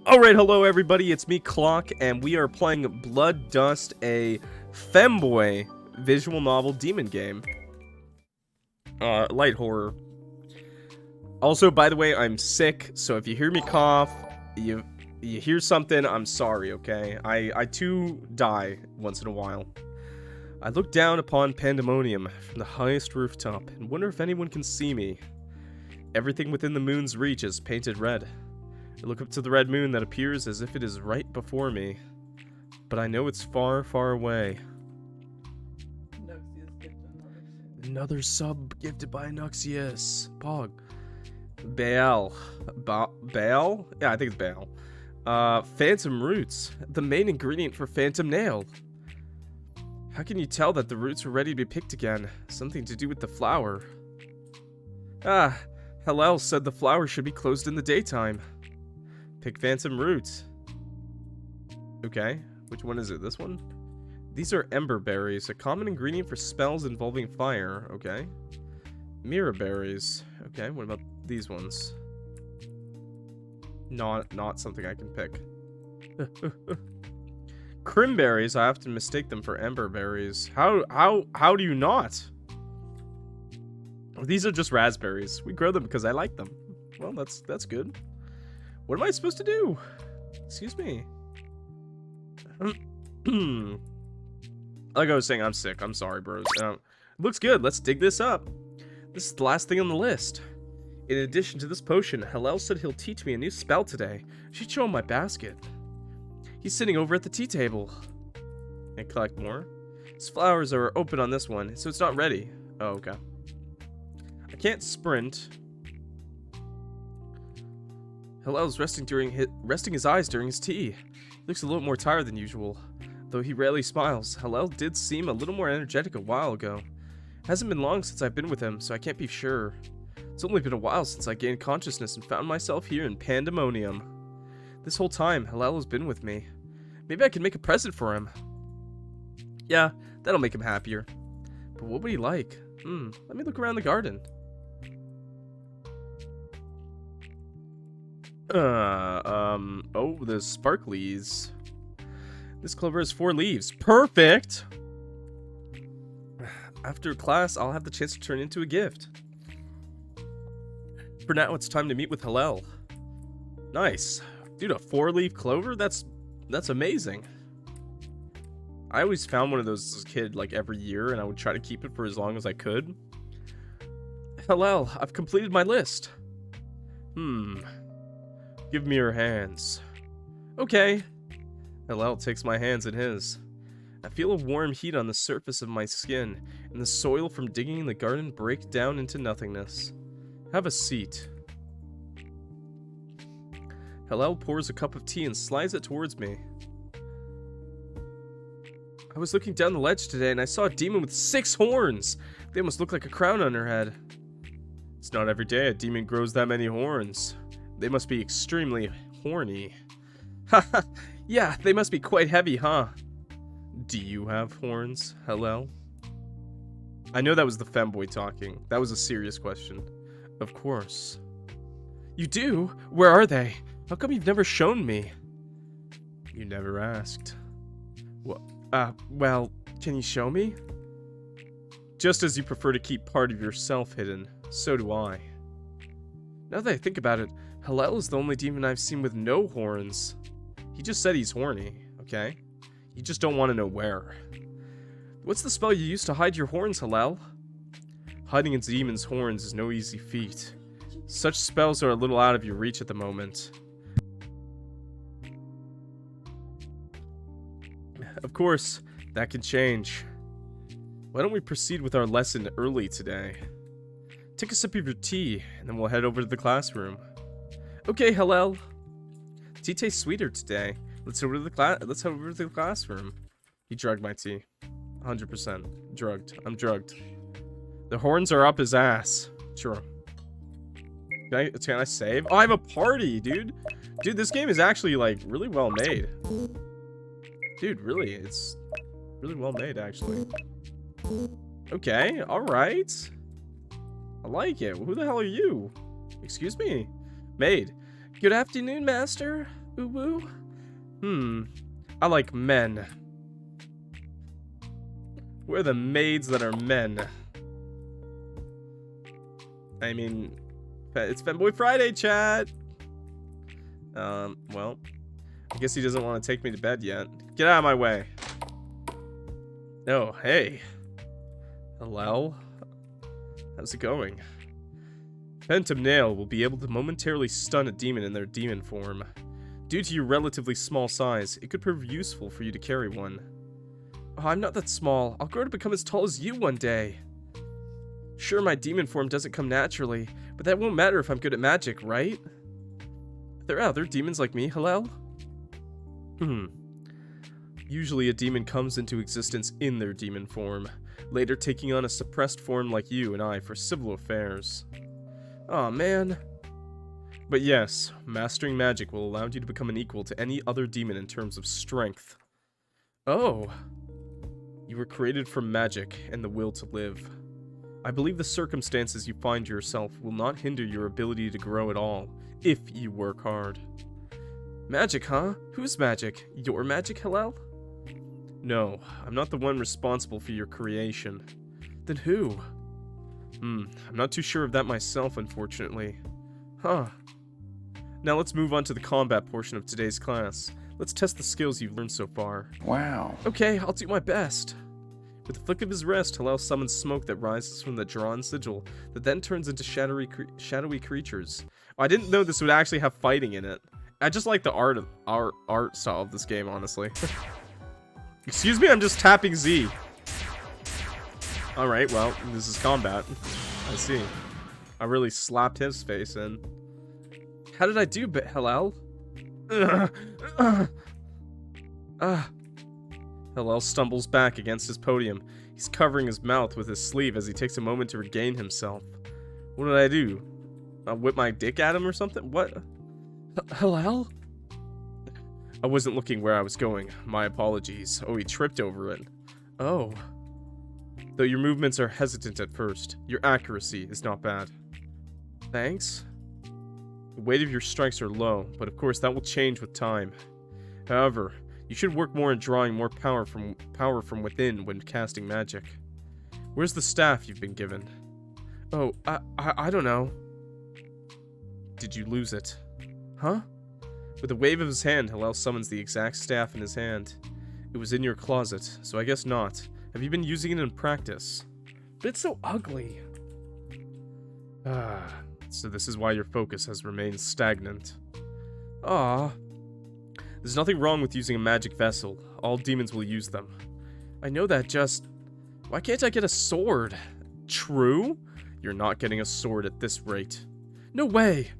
Alright, hello everybody, it's me, Clock, and we are playing Blood Dust, a Femboy visual novel demon game. Light horror. Also, by the way, I'm sick, so if you hear me cough, you hear something, I'm sorry, okay? I too die once in a while. I look down upon pandemonium from the highest rooftop and wonder if anyone can see me. Everything within the moon's reach is painted red. I look up to the red moon that appears as if it is right before me, but I know it's far, far away. Another sub gifted by Nuxius. Pog. Baal. Baal? Yeah, I think it's Baal. Phantom roots. The main ingredient for phantom nail. How can you tell that the roots are ready to be picked again? Something to do with the flower. Ah, Halel said the flower should be closed in the daytime. Pick phantom roots. Okay, which one is it? This one? These are ember berries, a common ingredient for spells involving fire. Okay. Mirror berries. Okay, what about these ones? Not something I can pick. Crimberries, I often mistake them for ember berries. How do you not? These are just raspberries. We grow them because I like them. Well, that's good. What am I supposed to do? Excuse me. Like I was saying, I'm sick. I'm sorry, bros. Looks good. Let's dig this up. This is the last thing on the list. In addition to this potion, Halel said he'll teach me a new spell today. I should show him my basket. He's sitting over at the tea table. And collect more. His flowers are open on this one, so it's not ready. Oh, okay. I can't sprint. Halel's resting his eyes during his tea. He looks a little more tired than usual. Though he rarely smiles, Halel did seem a little more energetic a while ago. It hasn't been long since I've been with him, so I can't be sure. It's only been a while since I gained consciousness and found myself here in pandemonium. This whole time, Halel has been with me. Maybe I can make a present for him. Yeah, that'll make him happier. But what would he like? Let me look around the garden. Oh, the sparklies. This clover has 4 leaves. Perfect! After class, I'll have the chance to turn into a gift. For now, it's time to meet with Halel. Nice. Dude, a 4-leaf clover? That's amazing. I always found one of those as a kid, like, every year, and I would try to keep it for as long as I could. Halel, I've completed my list. Give me your hands. Okay. Halel takes my hands in his. I feel a warm heat on the surface of my skin, and the soil from digging in the garden break down into nothingness. Have a seat. Halel pours a cup of tea and slides it towards me. I was looking down the ledge today and I saw a demon with 6 horns. They almost look like a crown on her head. It's not every day a demon grows that many horns. They must be extremely horny. Haha, yeah, they must be quite heavy, huh? Do you have horns, Halel? I know that was the femboy talking. That was a serious question. Of course. You do? Where are they? How come you've never shown me? You never asked. Well, can you show me? Just as you prefer to keep part of yourself hidden, so do I. Now that I think about it, Halel is the only demon I've seen with no horns. He just said he's horny, okay? You just don't want to know where. What's the spell you used to hide your horns, Halel? Hiding a demon's horns is no easy feat. Such spells are a little out of your reach at the moment. Of course, that can change. Why don't we proceed with our lesson early today? Take a sip of your tea, and then we'll head over to the classroom. Okay, Halel. Tea tastes sweeter today. Let's head over to the classroom. He drugged my tea. 100%. Drugged. I'm drugged. The horns are up his ass. Sure. Can I save? Oh, I have a party, dude. Dude, this game is actually, like, really well made. Dude, really, it's really well made, actually. Okay, alright. I like it. Who the hell are you? Excuse me? Maid. Good afternoon, master. Ooh-woo. I like men. We're the maids that are men. I mean, it's Femboy Friday, chat. Well, I guess he doesn't want to take me to bed yet. Get out of my way. Oh, hey. Hello? How's it going? Phantom Nail will be able to momentarily stun a demon in their demon form. Due to your relatively small size, it could prove useful for you to carry one. Oh, I'm not that small. I'll grow to become as tall as you one day. Sure, my demon form doesn't come naturally, but that won't matter if I'm good at magic, right? There are other demons like me, Halel? Usually a demon comes into existence in their demon form, later taking on a suppressed form like you and I for civil affairs. Aw, man. But yes, mastering magic will allow you to become an equal to any other demon in terms of strength. Oh. You were created from magic and the will to live. I believe the circumstances you find yourself will not hinder your ability to grow at all, if you work hard. Magic, huh? Whose magic? Your magic, Halel? No, I'm not the one responsible for your creation. Then who? I'm not too sure of that myself, unfortunately. Huh. Now let's move on to the combat portion of today's class. Let's test the skills you've learned so far. Wow. Okay, I'll do my best. With a flick of his wrist, Halel summons smoke that rises from the drawn sigil, that then turns into shadowy creatures. Oh, I didn't know this would actually have fighting in it. I just like the art style of this game, honestly. Excuse me, I'm just tapping Z. Alright, well, this is combat. I see. I really slapped his face in. How did I do, Halel? Halel stumbles back against his podium. He's covering his mouth with his sleeve as he takes a moment to regain himself. What did I do? Whip my dick at him or something? What? Halel? I wasn't looking where I was going. My apologies. Oh, he tripped over it. Oh. Though your movements are hesitant at first, your accuracy is not bad. Thanks. The weight of your strikes are low, but of course that will change with time. However, you should work more in drawing more power from within when casting magic. Where's the staff you've been given? Oh, I don't know. Did you lose it? Huh? With a wave of his hand, Halel summons the exact staff in his hand. It was in your closet, so I guess not. Have you been using it in practice? But it's so ugly. So this is why your focus has remained stagnant. There's nothing wrong with using a magic vessel. All demons will use them. I know that, just... Why can't I get a sword? True? You're not getting a sword at this rate. No way!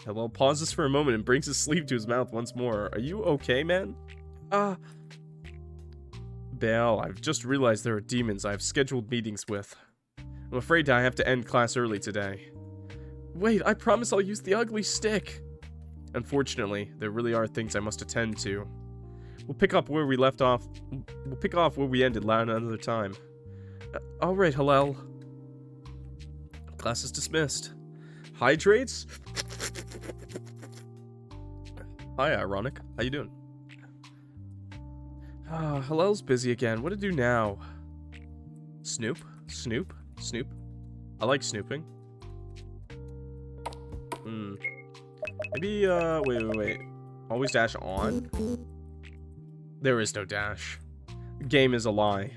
Halel pauses for a moment and brings his sleeve to his mouth once more. Are you okay, man? Baal, I've just realized there are demons I have scheduled meetings with. I'm afraid I have to end class early today. Wait, I promise I'll use the ugly stick. Unfortunately, there really are things I must attend to. We'll pick up where we left off. We'll pick off where we ended another time. Alright, Halel. Class is dismissed. Hydrates? Hi, Ironic. How you doing? Halel's busy again. What to do now? Snoop? Snoop? Snoop? I like snooping. Maybe, wait. Always dash on? There is no dash. The game is a lie.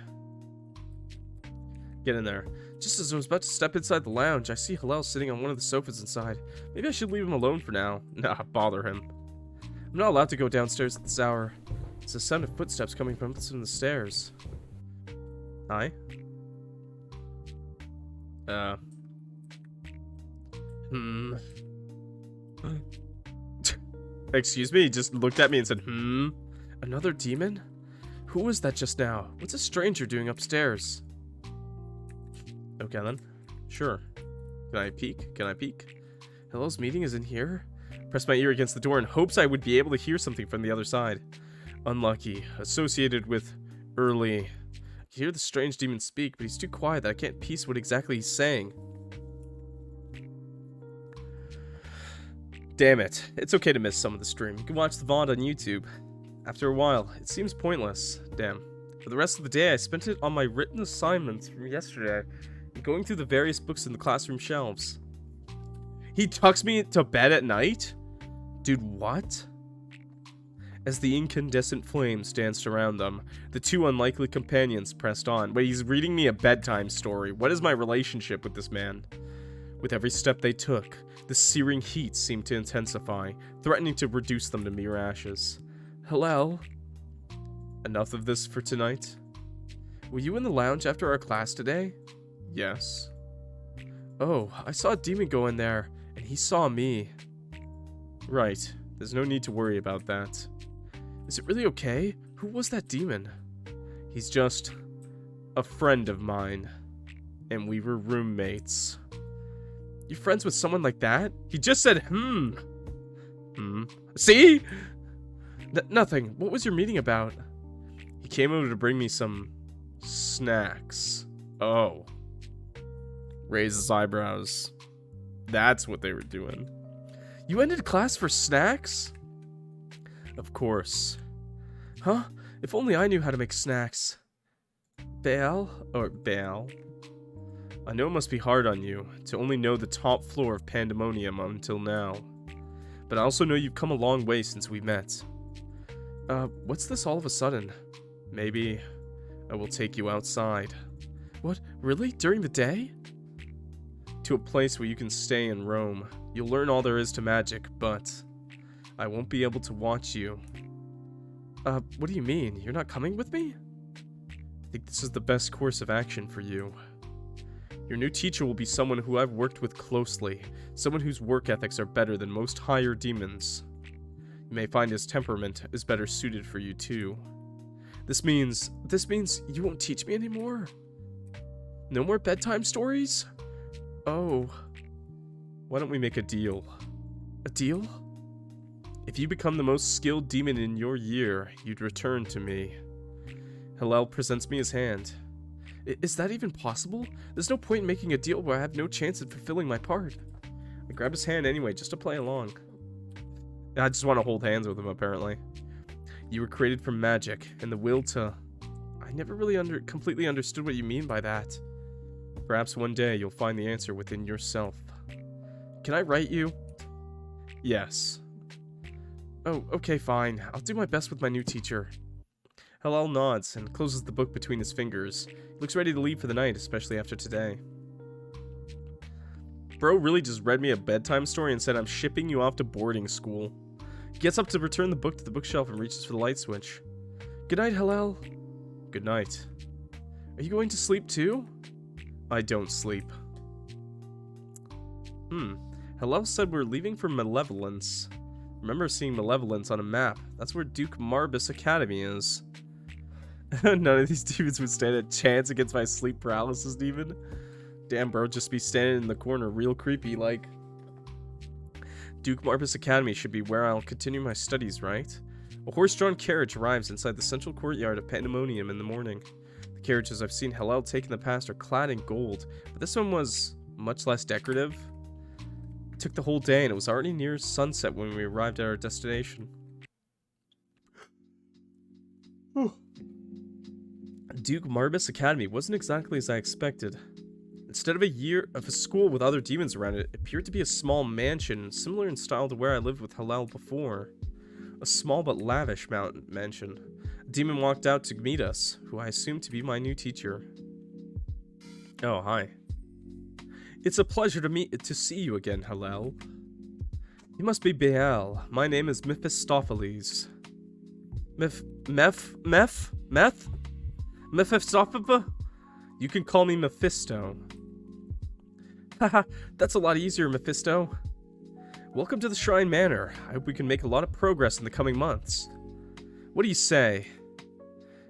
Get in there. Just as I was about to step inside the lounge, I see Halel sitting on one of the sofas inside. Maybe I should leave him alone for now. Nah, bother him. I'm not allowed to go downstairs at this hour. It's the sound of footsteps coming from the stairs. Hi? Excuse me, he just looked at me and said, Another demon? Who was that just now? What's a stranger doing upstairs? Okay then. Sure. Can I peek? Can I peek? Halel's meeting is in here? Pressed my ear against the door in hopes I would be able to hear something from the other side. Unlucky. Associated with early. I can hear the strange demon speak, but he's too quiet that I can't piece what exactly he's saying. Damn it. It's okay to miss some of the stream. You can watch the VOD on YouTube. After a while, it seems pointless. Damn. For the rest of the day, I spent it on my written assignments from yesterday and going through the various books in the classroom shelves. He tucks me to bed at night? Dude, what? As the incandescent flames danced around them, the two unlikely companions pressed on. Wait, he's reading me a bedtime story. What is my relationship with this man? With every step they took, the searing heat seemed to intensify, threatening to reduce them to mere ashes. Halel? Enough of this for tonight? Were you in the lounge after our class today? Yes. Oh, I saw a demon go in there, and he saw me. Right. There's no need to worry about that. Is it really okay? Who was that demon? He's just a friend of mine. And we were roommates. You friends with someone like that? He just said, See? Nothing. What was your meeting about? He came over to bring me some snacks. Oh. Raised his eyebrows. That's what they were doing. You ended class for snacks? Of course. Huh? If only I knew how to make snacks. Baal? I know it must be hard on you to only know the top floor of Pandemonium until now. But I also know you've come a long way since we met. What's this all of a sudden? Maybe I will take you outside. What? Really? During the day? To a place where you can stay and roam. You'll learn all there is to magic, but I won't be able to watch you. What do you mean? You're not coming with me? I think this is the best course of action for you. Your new teacher will be someone who I've worked with closely, someone whose work ethics are better than most higher demons. You may find his temperament is better suited for you too. This means you won't teach me anymore? No more bedtime stories? Oh. Why don't we make a deal? A deal? If you become the most skilled demon in your year, you'd return to me. Halel presents me his hand. Is that even possible? There's no point in making a deal where I have no chance at fulfilling my part. I grab his hand anyway, just to play along. I just want to hold hands with him, apparently. You were created from magic, and the will to... I never really completely understood what you mean by that. Perhaps one day you'll find the answer within yourself. Can I write you? Yes. Oh, okay, fine. I'll do my best with my new teacher. Halel nods and closes the book between his fingers. He looks ready to leave for the night, especially after today. Bro really just read me a bedtime story and said I'm shipping you off to boarding school. He gets up to return the book to the bookshelf and reaches for the light switch. Good night, Halel. Good night. Are you going to sleep too? I don't sleep. Halel said we're leaving for Malevolence. Remember seeing Malevolence on a map. That's where Duke Marbus Academy is. None of these demons would stand a chance against my sleep paralysis demon. Damn, bro, just be standing in the corner real creepy like. Duke Marbus Academy should be where I'll continue my studies, right? A horse-drawn carriage arrives inside the central courtyard of Pandemonium in the morning. The carriages I've seen Halel take in the past are clad in gold, but this one was much less decorative. It took the whole day and it was already near sunset when we arrived at our destination. Duke Marbus Academy wasn't exactly as I expected. Instead of a school with other demons around it, it appeared to be a small mansion, similar in style to where I lived with Halel before. A small but lavish mansion. A demon walked out to meet us, who I assumed to be my new teacher. Oh, hi. It's a pleasure to see you again, Halel. You must be Baal. My name is Mephistopheles. Mephistopheles? You can call me Mephisto. Haha, that's a lot easier, Mephisto. Welcome to the Shrine Manor. I hope we can make a lot of progress in the coming months. What do you say?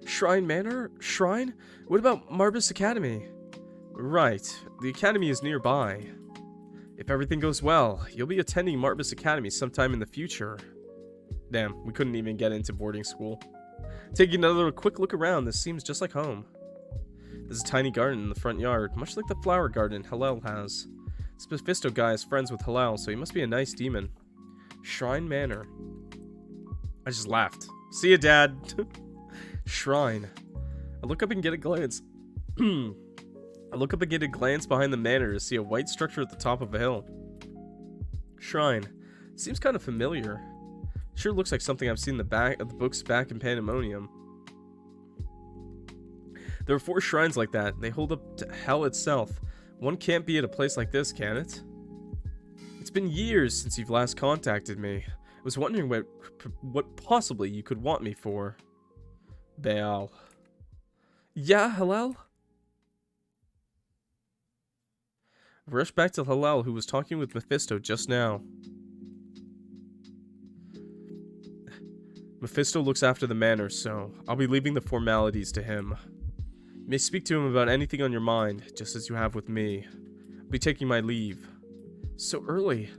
Shrine Manor? Shrine? What about Marbus Academy? Right, the academy is nearby. If everything goes well, you'll be attending Marbus Academy sometime in the future. Damn, we couldn't even get into boarding school. Taking another quick look around, this seems just like home. There's a tiny garden in the front yard, much like the flower garden Halel has. This Mephisto guy is friends with Halel, so he must be a nice demon. Shrine Manor. I just laughed. See ya, Dad. Shrine. I look up and get a glance. I look up and get a glance behind the manor to see a white structure at the top of a hill. Shrine. Seems kind of familiar. Sure looks like something I've seen in the back of the books back in Pandemonium. There are 4 shrines like that. They hold up to hell itself. One can't be at a place like this, can it? It's been years since you've last contacted me. I was wondering what possibly you could want me for. Baal. Yeah, Halel? I rushed back to Halel, who was talking with Mephisto just now. Mephisto looks after the manor, so I'll be leaving the formalities to him. You may speak to him about anything on your mind, just as you have with me. I'll be taking my leave. So early.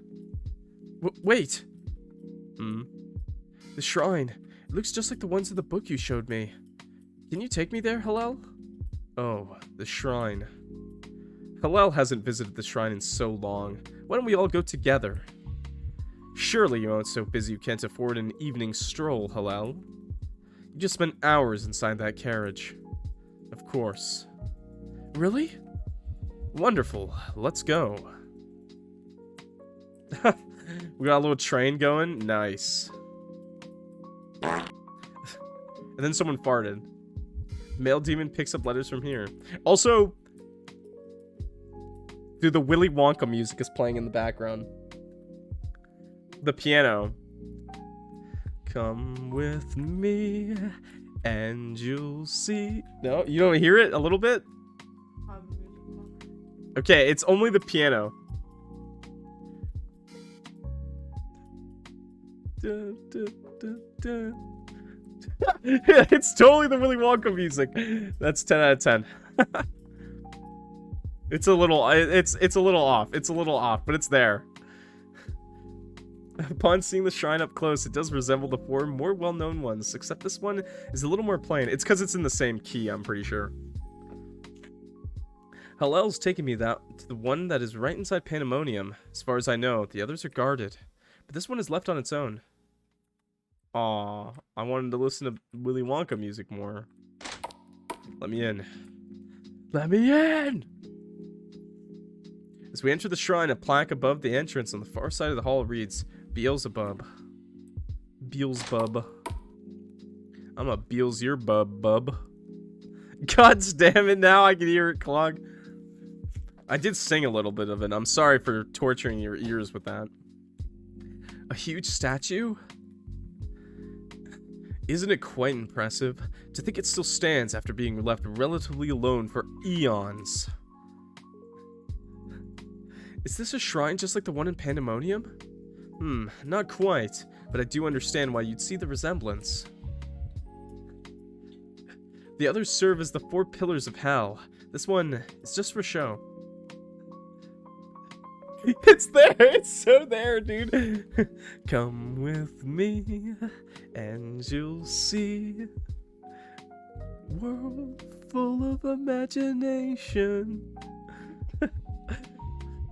Wait! The shrine. It looks just like the ones in the book you showed me. Can you take me there, Halel? Oh, the shrine. Halel hasn't visited the shrine in so long. Why don't we all go together? Surely you aren't so busy you can't afford an evening stroll, Halel. You just spent hours inside that carriage. Of course. Really? Wonderful. Let's go. We got a little train going. Nice. And then someone farted. Male demon picks up letters from here. Also, dude, the Willy Wonka music is playing in the background. The piano. Come with me and you'll see. No, you don't hear it a little bit? Okay, it's only the piano. It's totally the Willy Wonka music. That's 10 out of 10. It's a little off. It's a little off, but it's there. Upon seeing the shrine up close, it does resemble the 4 more well-known ones, except this one is a little more plain. It's because it's in the same key, I'm pretty sure. Halel's taking me to the one that is right inside Pandemonium. As far as I know, the others are guarded, but this one is left on its own. Aw, I wanted to listen to Willy Wonka music more. Let me in. Let me in! As we enter the shrine, a plaque above the entrance on the far side of the hall reads, Beelzebub. Beelzebub. I'm a Beelz your bub. God damn it, now I can hear it clog. I did sing a little bit of it. I'm sorry for torturing your ears with that. A huge statue? Isn't it quite impressive? To think it still stands after being left relatively alone for eons. Is this a shrine just like the one in Pandemonium? Not quite, but I do understand why you'd see the resemblance. The others serve as the 4 pillars of hell. This one is just for show. It's there! It's so there, dude! Come with me, and you'll see world full of imagination.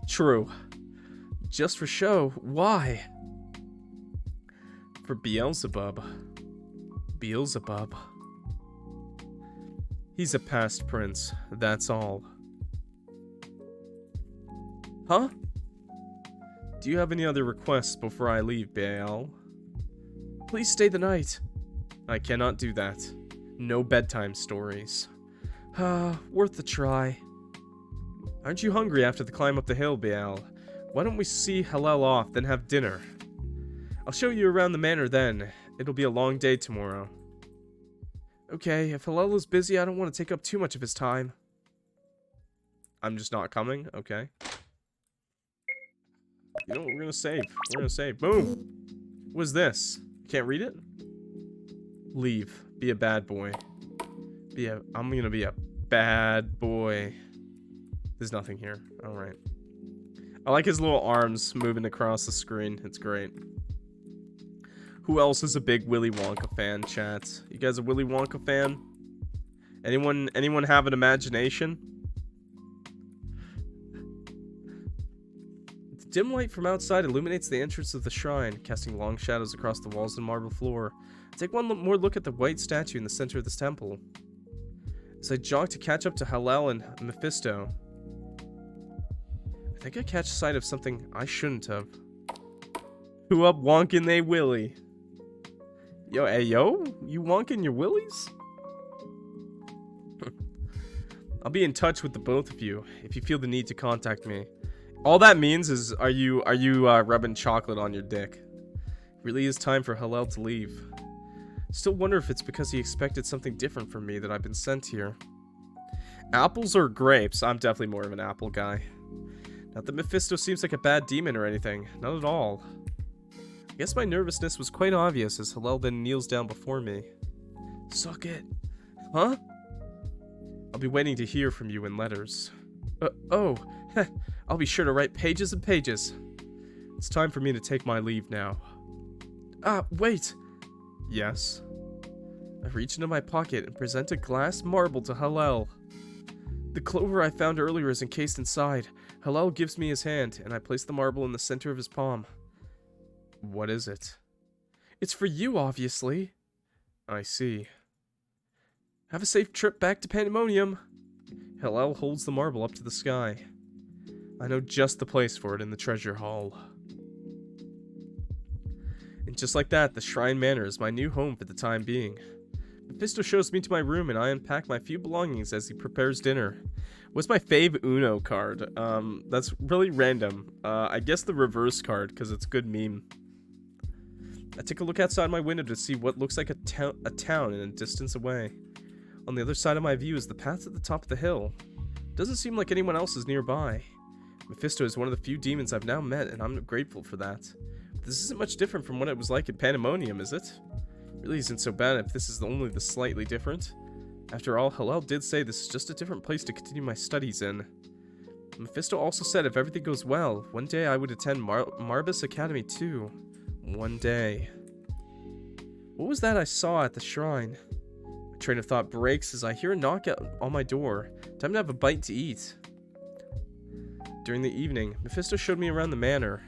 True. Just for show. Why? For Beelzebub. Beelzebub. He's a past prince, that's all. Huh? Do you have any other requests before I leave, Baal? Please stay the night. I cannot do that. No bedtime stories. Worth a try. Aren't you hungry after the climb up the hill, Baal? Why don't we see Halel off, then have dinner? I'll show you around the manor then. It'll be a long day tomorrow. Okay, if Halel is busy, I don't want to take up too much of his time. I'm just not coming? Okay. You know what, we're gonna save. We're gonna save. Boom! What is this? You can't read it? Leave. Be a bad boy. I'm gonna be a bad boy. There's nothing here. Alright. I like his little arms moving across the screen. It's great. Who else is a big Willy Wonka fan, chat? You guys a Willy Wonka fan? Anyone have an imagination? dim light from outside illuminates the entrance of the shrine, casting long shadows across the walls and marble floor. I take one more look at the white statue in the center of this temple. As I jog to catch up to Halel and Mephisto, I think I catch sight of something I shouldn't have. Who up wonkin' they willy? Yo, hey yo, you wonkin' your willies? I'll be in touch with the both of you if you feel the need to contact me. All that means is, are you rubbing chocolate on your dick? It really is time for Halel to leave. Still wonder if it's because he expected something different from me that I've been sent here. Apples or grapes? I'm definitely more of an apple guy. Not that Mephisto seems like a bad demon or anything. Not at all. I guess my nervousness was quite obvious as Halel then kneels down before me. Suck it. Huh? I'll be waiting to hear from you in letters. Oh. I'll be sure to write pages and pages. It's time for me to take my leave now. Wait. Yes. I reach into my pocket and present a glass marble to Halel. The clover I found earlier is encased inside. Halel gives me his hand, and I place the marble in the center of his palm. What is it? It's for you, obviously. I see. Have a safe trip back to Pandemonium. Halel holds the marble up to the sky. I know just the place for it in the treasure hall. And just like that, the Shrine Manor is my new home for the time being. Mephisto shows me to my room and I unpack my few belongings as he prepares dinner. What's my fave Uno card? That's really random. I guess the reverse card, because it's a good meme. I take a look outside my window to see what looks like a town in a distance away. On the other side of my view is the path at the top of the hill. Doesn't seem like anyone else is nearby. Mephisto is one of the few demons I've now met, and I'm grateful for that. But this isn't much different from what it was like in Pandemonium, is it? It really isn't so bad if this is only the slightly different. After all, Halel did say this is just a different place to continue my studies in. Mephisto also said if everything goes well, one day I would attend Marbus Academy too. One day. What was that I saw at the shrine? My train of thought breaks as I hear a knock on my door. Time to have a bite to eat. During the evening, Mephisto showed me around the manor.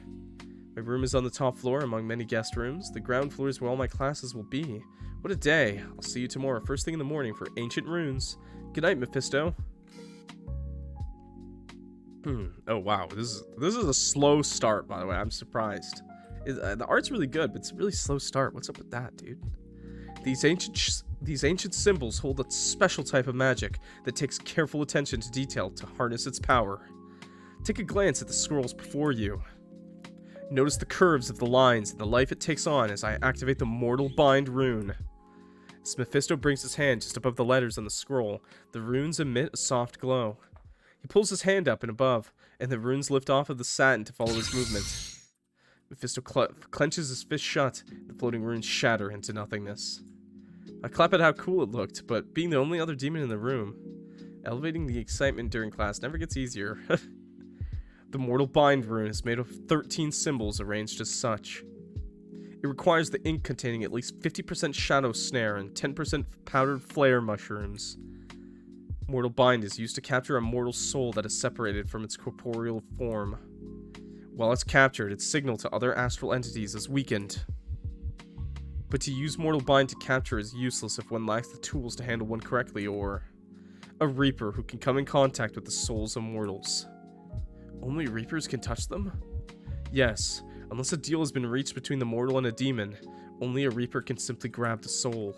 My room is on the top floor among many guest rooms. The ground floor is where all my classes will be. What a day. I'll see you tomorrow first thing in the morning for ancient runes. Good night, Mephisto. Oh wow, this is a slow start, by the way. I'm surprised. The art's really good, but it's a really slow start. What's up with that, dude? These ancient symbols hold a special type of magic that takes careful attention to detail to harness its power. Take a glance at the scrolls before you. Notice the curves of the lines and the life it takes on as I activate the Mortal Bind rune. As Mephisto brings his hand just above the letters on the scroll, the runes emit a soft glow. He pulls his hand up and above, and the runes lift off of the satin to follow his movement. Mephisto clenches his fist shut, the floating runes shatter into nothingness. I clap at how cool it looked, but being the only other demon in the room, elevating the excitement during class never gets easier. The Mortal Bind rune is made of 13 symbols arranged as such. It requires the ink containing at least 50% shadow snare and 10% powdered flare mushrooms. Mortal Bind is used to capture a mortal soul that is separated from its corporeal form. While it's captured, its signal to other astral entities is weakened. But to use Mortal Bind to capture is useless if one lacks the tools to handle one correctly, or a Reaper who can come in contact with the souls of mortals. Only Reapers can touch them? Yes, unless a deal has been reached between the mortal and a demon, only a Reaper can simply grab the soul.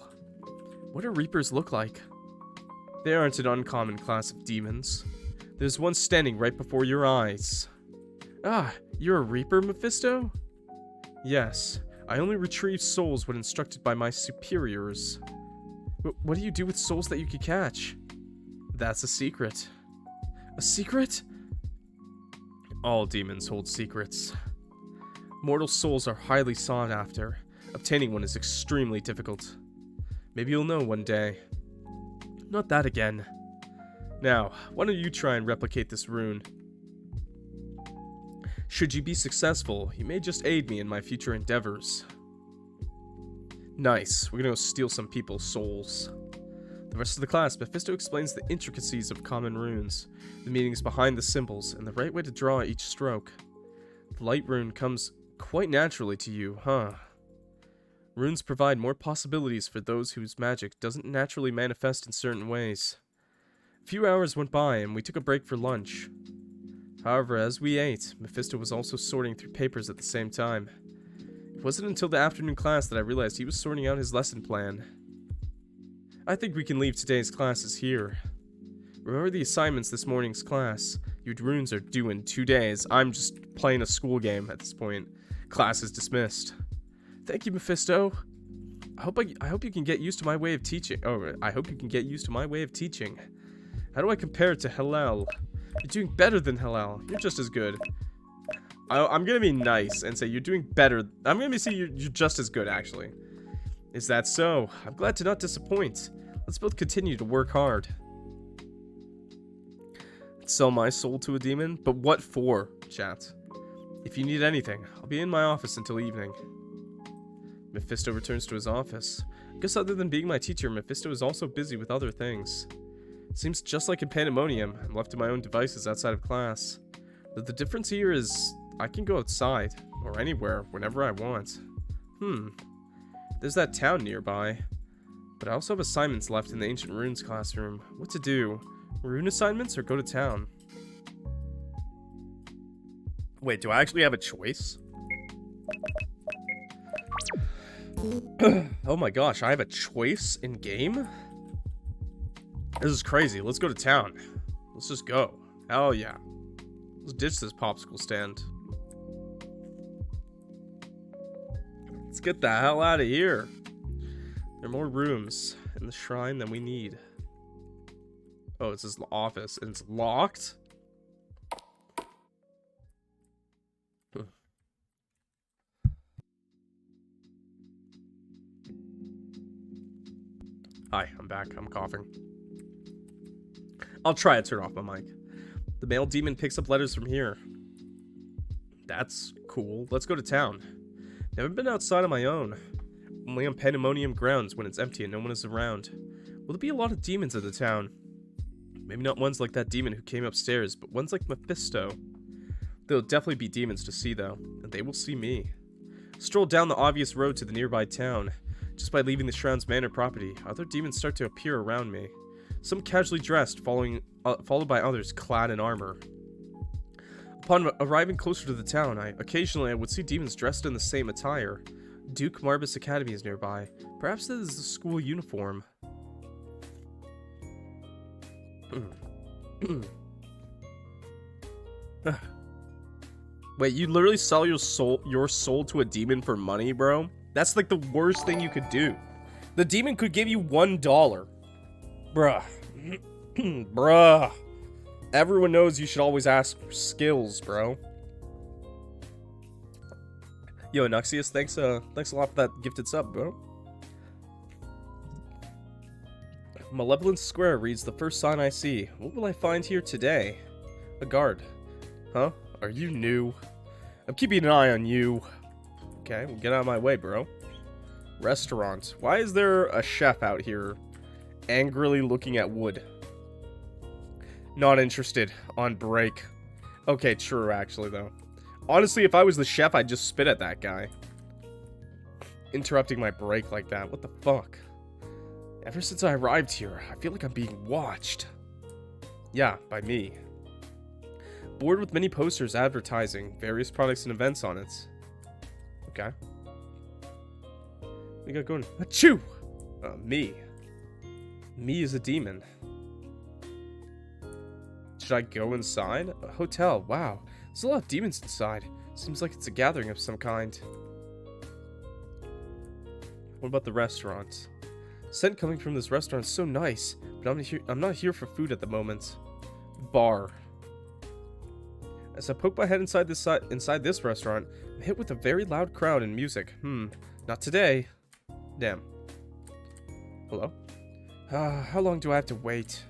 What do Reapers look like? They aren't an uncommon class of demons. There's one standing right before your eyes. Ah, you're a Reaper, Mephisto? Yes, I only retrieve souls when instructed by my superiors. What do you do with souls that you can catch? That's a secret. A secret? All demons hold secrets. Mortal souls are highly sought after. Obtaining one is extremely difficult. Maybe you'll know one day. Not that again. Now, why don't you try and replicate this rune? Should you be successful, you may just aid me in my future endeavors. Nice, we're gonna go steal some people's souls. The rest of the class, Mephisto explains the intricacies of common runes, the meanings behind the symbols, and the right way to draw each stroke. The light rune comes quite naturally to you, huh? Runes provide more possibilities for those whose magic doesn't naturally manifest in certain ways. A few hours went by and we took a break for lunch. However, as we ate, Mephisto was also sorting through papers at the same time. It wasn't until the afternoon class that I realized he was sorting out his lesson plan. I think we can leave today's classes here. Remember the assignments this morning's class. Your runes are due in 2 days. I'm just playing a school game at this point. Class is dismissed. Thank you, Mephisto. I hope you can get used to my way of teaching. Oh, I hope you can get used to my way of teaching. How do I compare it to Halel? You're doing better than Halel. You're just as good. I'm gonna be nice and say you're doing better. I'm gonna say you're just as good, actually. Is that so? I'm glad to not disappoint. Let's both continue to work hard. Sell my soul to a demon? But what for, chat? If you need anything, I'll be in my office until evening. Mephisto returns to his office. I guess other than being my teacher, Mephisto is also busy with other things. It seems just like in Pandemonium, I'm left to my own devices outside of class. But the difference here is, I can go outside, or anywhere, whenever I want. There's that town nearby. But I also have assignments left in the Ancient Runes classroom. What to do? Rune assignments or go to town? Wait, do I actually have a choice? Oh my gosh, I have a choice in game? This is crazy. Let's go to town. Let's just go. Hell yeah. Let's ditch this popsicle stand. Let's get the hell out of here. There are more rooms in the shrine than we need. Oh, it's his office and it's locked? Hi, I'm back. I'm coughing. I'll try to turn off my mic. The male demon picks up letters from here. That's cool. Let's go to town. Never been outside on my own. Only on pandemonium grounds when it's empty and no one is around. Will there be a lot of demons in the town? Maybe not ones like that demon who came upstairs, but ones like Mephisto. There'll definitely be demons to see though, and they will see me. Stroll down the obvious road to the nearby town. Just by leaving the Shroud's manor property, other demons start to appear around me. Some casually dressed, followed by others clad in armor. Upon arriving closer to the town, occasionally I would see demons dressed in the same attire. Duke Marbus Academy is nearby. Perhaps this is the school uniform. Wait, you literally sell your soul to a demon for money, bro? That's like the worst thing you could do. The demon could give you $1. Bruh. Bruh. Everyone knows you should always ask for skills, bro. Yo, Nuxius, thanks a lot for that gifted sub, bro. Malevolence Square reads the first sign I see. What will I find here today? A guard. Huh? Are you new? I'm keeping an eye on you. Okay, well, get out of my way, bro. Restaurant. Why is there a chef out here angrily looking at wood? Not interested. On break. Okay, true, actually, though. Honestly, if I was the chef, I'd just spit at that guy. Interrupting my break like that. What the fuck? Ever since I arrived here, I feel like I'm being watched. Yeah, by me. Board with many posters advertising various products and events on it. Okay. We got going. Achoo! Me. Me is a demon. Should I go inside? A hotel. Wow. There's a lot of demons inside. Seems like it's a gathering of some kind. What about the restaurant? Scent coming from this restaurant is so nice, but I'm not here for food at the moment. Bar. As I poke my head inside this restaurant, I'm hit with a very loud crowd and music. Not today. Damn. Hello? How long do I have to wait?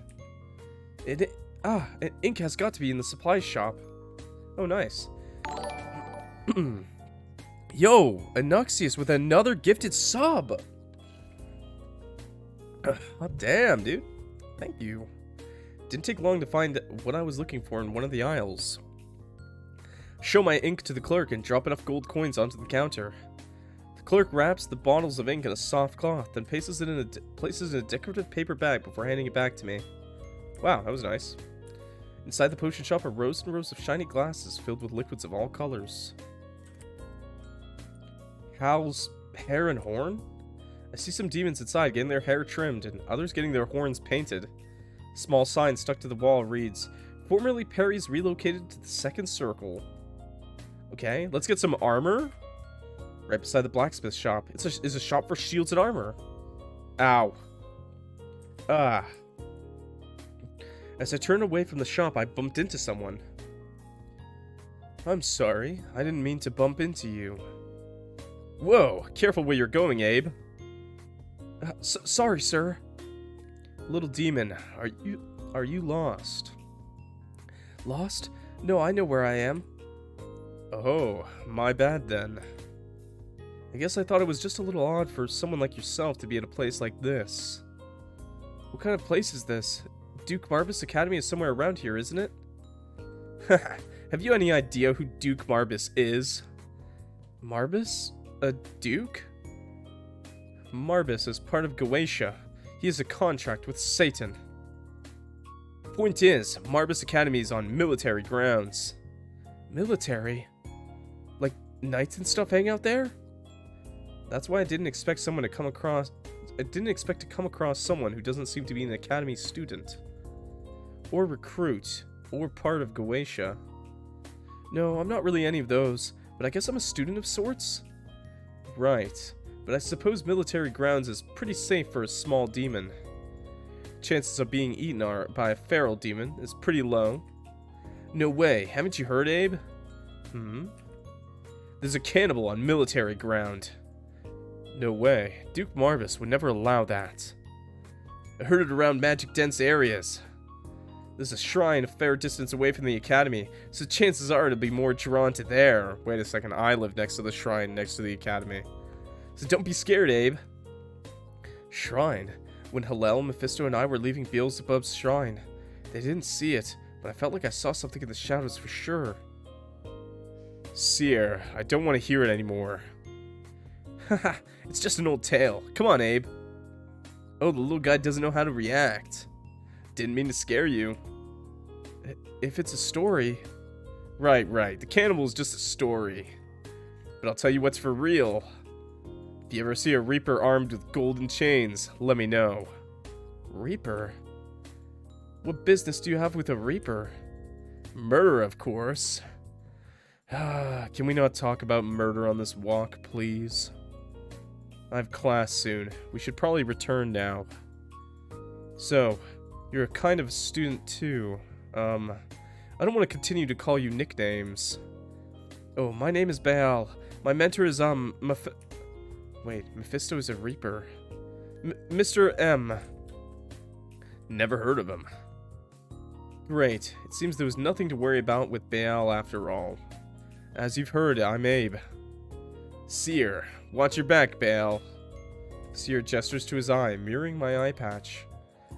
An ink has got to be in the supply shop. Oh, nice. Yo, Anuxius with another gifted sub. Oh, damn, dude. Thank you. Didn't take long to find what I was looking for in one of the aisles. Show my ink to the clerk and drop enough gold coins onto the counter. The clerk wraps the bottles of ink in a soft cloth, then places it in a decorative paper bag before handing it back to me. Wow, that was nice. Inside the potion shop are rows and rows of shiny glasses filled with liquids of all colors. Hal's hair and horn? I see some demons inside getting their hair trimmed and others getting their horns painted. A small sign stuck to the wall reads, "Formerly Perry's relocated to the second circle." Okay, let's get some armor. Right beside the blacksmith shop. It's a shop for shields and armor. Ow. Ah. As I turned away from the shop, I bumped into someone. I'm sorry. I didn't mean to bump into you. Whoa, careful where you're going, Abe. Sorry, sir. Little demon, are you lost? Lost? No, I know where I am. Oh, my bad then. I guess I thought it was just a little odd for someone like yourself to be at a place like this. What kind of place is this? Duke Marbus Academy is somewhere around here, isn't it? Have you any idea who Duke Marbus is? Marbus? A duke? Marbus is part of Goetia. He has a contract with Satan. Point is, Marbus Academy is on military grounds. Military? Like knights and stuff hang out there? That's why I didn't expect to come across someone who doesn't seem to be an academy student. Or recruit. Or part of Goetia. No, I'm not really any of those, but I guess I'm a student of sorts? Right, but I suppose military grounds is pretty safe for a small demon. Chances of being eaten by a feral demon is pretty low. No way, haven't you heard, Abe? There's a cannibal on military ground. No way, Duke Marbus would never allow that. I heard it around magic-dense areas. There's a shrine a fair distance away from the academy, so chances are it'll be more drawn to there. Wait a second, I live next to the shrine next to the academy. So don't be scared, Abe. Shrine? When Halel, Mephisto, and I were leaving Beelzebub's shrine. They didn't see it, but I felt like I saw something in the shadows for sure. Seer, I don't want to hear it anymore. Haha, it's just an old tale. Come on, Abe. Oh, the little guy doesn't know how to react. Didn't mean to scare you. If it's a story... Right. The cannibal is just a story. But I'll tell you what's for real. If you ever see a Reaper armed with golden chains, let me know. Reaper? What business do you have with a Reaper? Murder, of course. Can we not talk about murder on this walk, please? I have class soon. We should probably return now. So, you're a kind of a student too. I don't want to continue to call you nicknames. Oh, my name is Baal. My mentor is, Wait, Mephisto is a Reaper. Mr. M. Never heard of him. Great. It seems there was nothing to worry about with Baal after all. As you've heard, I'm Abe. Seer, watch your back, Baal. Seer gestures to his eye, mirroring my eye patch.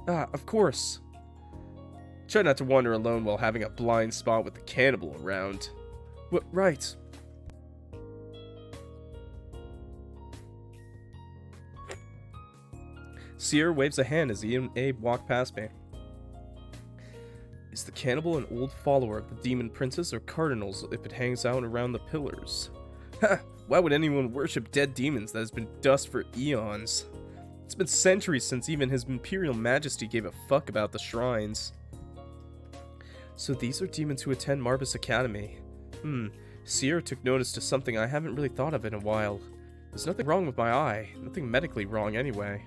Ah, of course. Try not to wander alone while having a blind spot with the cannibal around. Right. Seer waves a hand as he and Abe walk past me. Is the cannibal an old follower of the demon princess or cardinals if it hangs out around the pillars? Ha! Why would anyone worship dead demons that has been dust for eons? It's been centuries since even His Imperial Majesty gave a fuck about the shrines. So these are demons who attend Marbus Academy. Seer took notice to something I haven't really thought of in a while. There's nothing wrong with my eye. Nothing medically wrong anyway.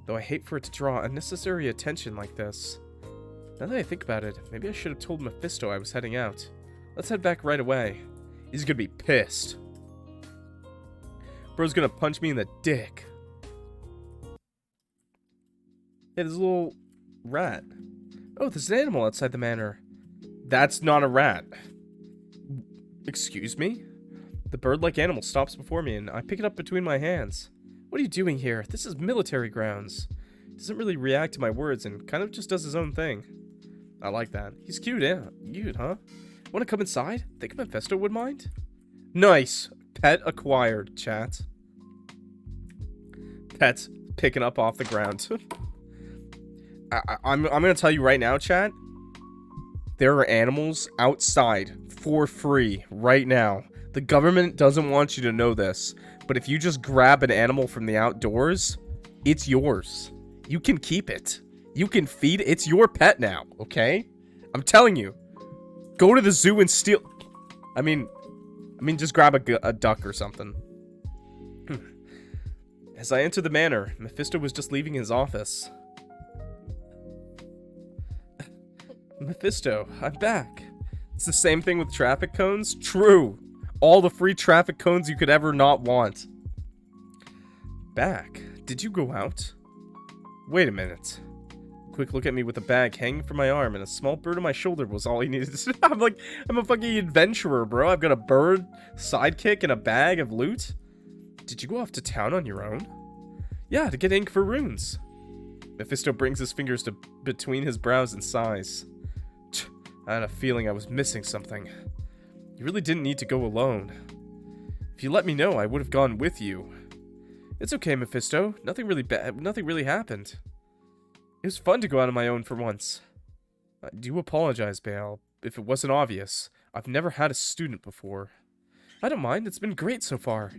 Though I hate for it to draw unnecessary attention like this. Now that I think about it, maybe I should have told Mephisto I was heading out. Let's head back right away. He's gonna be pissed. Bro's gonna punch me in the dick. Hey, there's a little rat. Oh, there's an animal outside the manor. That's not a rat. Excuse me? The bird-like animal stops before me and I pick it up between my hands. What are you doing here? This is military grounds. He doesn't really react to my words and kind of just does his own thing. I like that. He's cute, yeah. Cute, huh? Want to come inside? Think Mephisto would mind? Nice. Pet acquired, chat. Pet's picking up off the ground. I'm gonna tell you right now, chat. There are animals outside for free right now. The government doesn't want you to know this, but if you just grab an animal from the outdoors, it's yours. You can keep it. You can feed it. It's your pet now, okay? I'm telling you. Go to the zoo and steal... I mean, just grab a duck or something. As I entered the manor, Mephisto was just leaving his office. Mephisto, I'm back. It's the same thing with traffic cones? True. All the free traffic cones you could ever not want. Back? Did you go out? Wait a minute. Quick look at me with a bag hanging from my arm and a small bird on my shoulder was all he needed to do. I'm a fucking adventurer, bro. I've got a bird, sidekick, and a bag of loot. Did you go off to town on your own? Yeah, to get ink for runes. Mephisto brings his fingers to between his brows and sighs. I had a feeling I was missing something. You really didn't need to go alone. If you let me know, I would have gone with you. It's okay, Mephisto. Nothing really happened. It was fun to go out on my own for once. I do apologize, Bale, if it wasn't obvious. I've never had a student before. I don't mind. It's been great so far.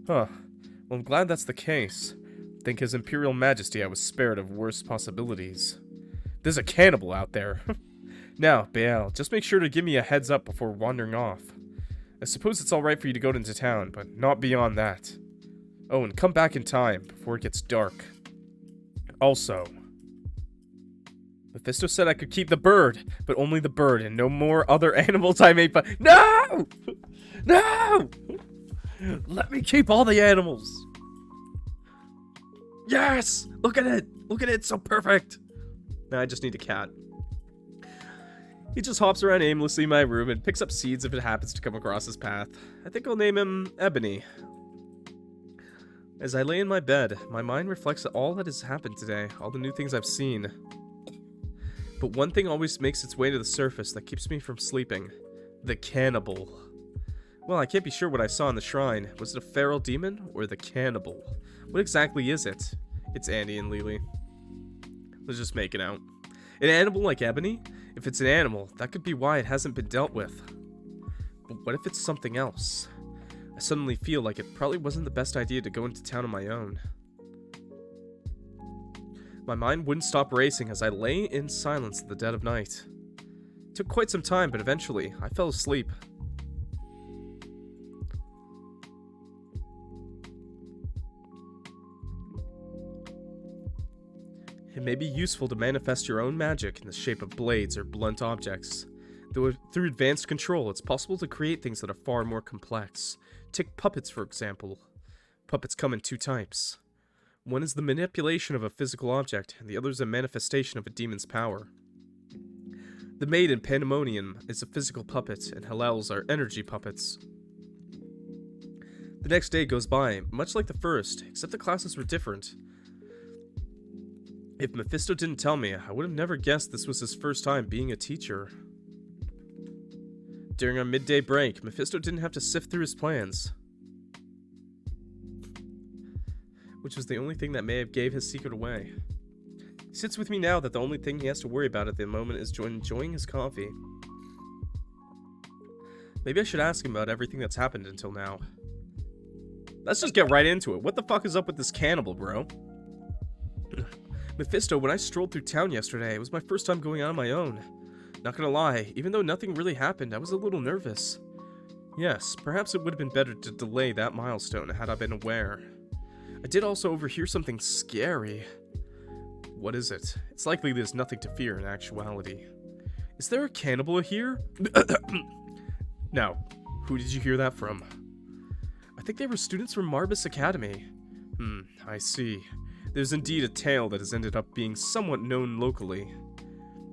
Huh. Well, I'm glad that's the case. Thank His Imperial Majesty I was spared of worse possibilities. There's a cannibal out there. Now, Bale, just make sure to give me a heads up before wandering off. I suppose it's alright for you to go into town, but not beyond that. Oh, and come back in time, before it gets dark. Also, Mephisto said I could keep the bird, but only the bird and no more other animals I may find. No! No! Let me keep all the animals. Yes! Look at it! Look at it, it's so perfect! Now I just need a cat. He just hops around aimlessly in my room and picks up seeds if it happens to come across his path. I think I'll name him Ebony. As I lay in my bed, my mind reflects all that has happened today, all the new things I've seen. But one thing always makes its way to the surface that keeps me from sleeping. The cannibal. Well, I can't be sure what I saw in the shrine. Was it a feral demon or the cannibal? What exactly is it? It's Andy and Lily. Let's just make it out. An animal like Ebony? If it's an animal, that could be why it hasn't been dealt with. But what if it's something else? I suddenly feel like it probably wasn't the best idea to go into town on my own. My mind wouldn't stop racing as I lay in silence at the dead of night. It took quite some time, but eventually, I fell asleep. It may be useful to manifest your own magic in the shape of blades or blunt objects. Though through advanced control, it's possible to create things that are far more complex. Take puppets, for example. Puppets come in two types. One is the manipulation of a physical object, and the other is a manifestation of a demon's power. The maid in Pandemonium is a physical puppet, and Halel's are energy puppets. The next day goes by, much like the first, except the classes were different. If Mephisto didn't tell me, I would have never guessed this was his first time being a teacher. During our midday break, Mephisto didn't have to sift through his plans, which was the only thing that may have gave his secret away. He sits with me now that the only thing he has to worry about at the moment is enjoying his coffee. Maybe I should ask him about everything that's happened until now. Let's just get right into it. What the fuck is up with this cannibal, bro? Mephisto, when I strolled through town yesterday, it was my first time going out on my own. Not gonna lie, even though nothing really happened, I was a little nervous. Yes, perhaps it would have been better to delay that milestone had I been aware. I did also overhear something scary. What is it? It's likely there's nothing to fear in actuality. Is there a cannibal here? Now, who did you hear that from? I think they were students from Marbus Academy. I see. There's indeed a tale that has ended up being somewhat known locally.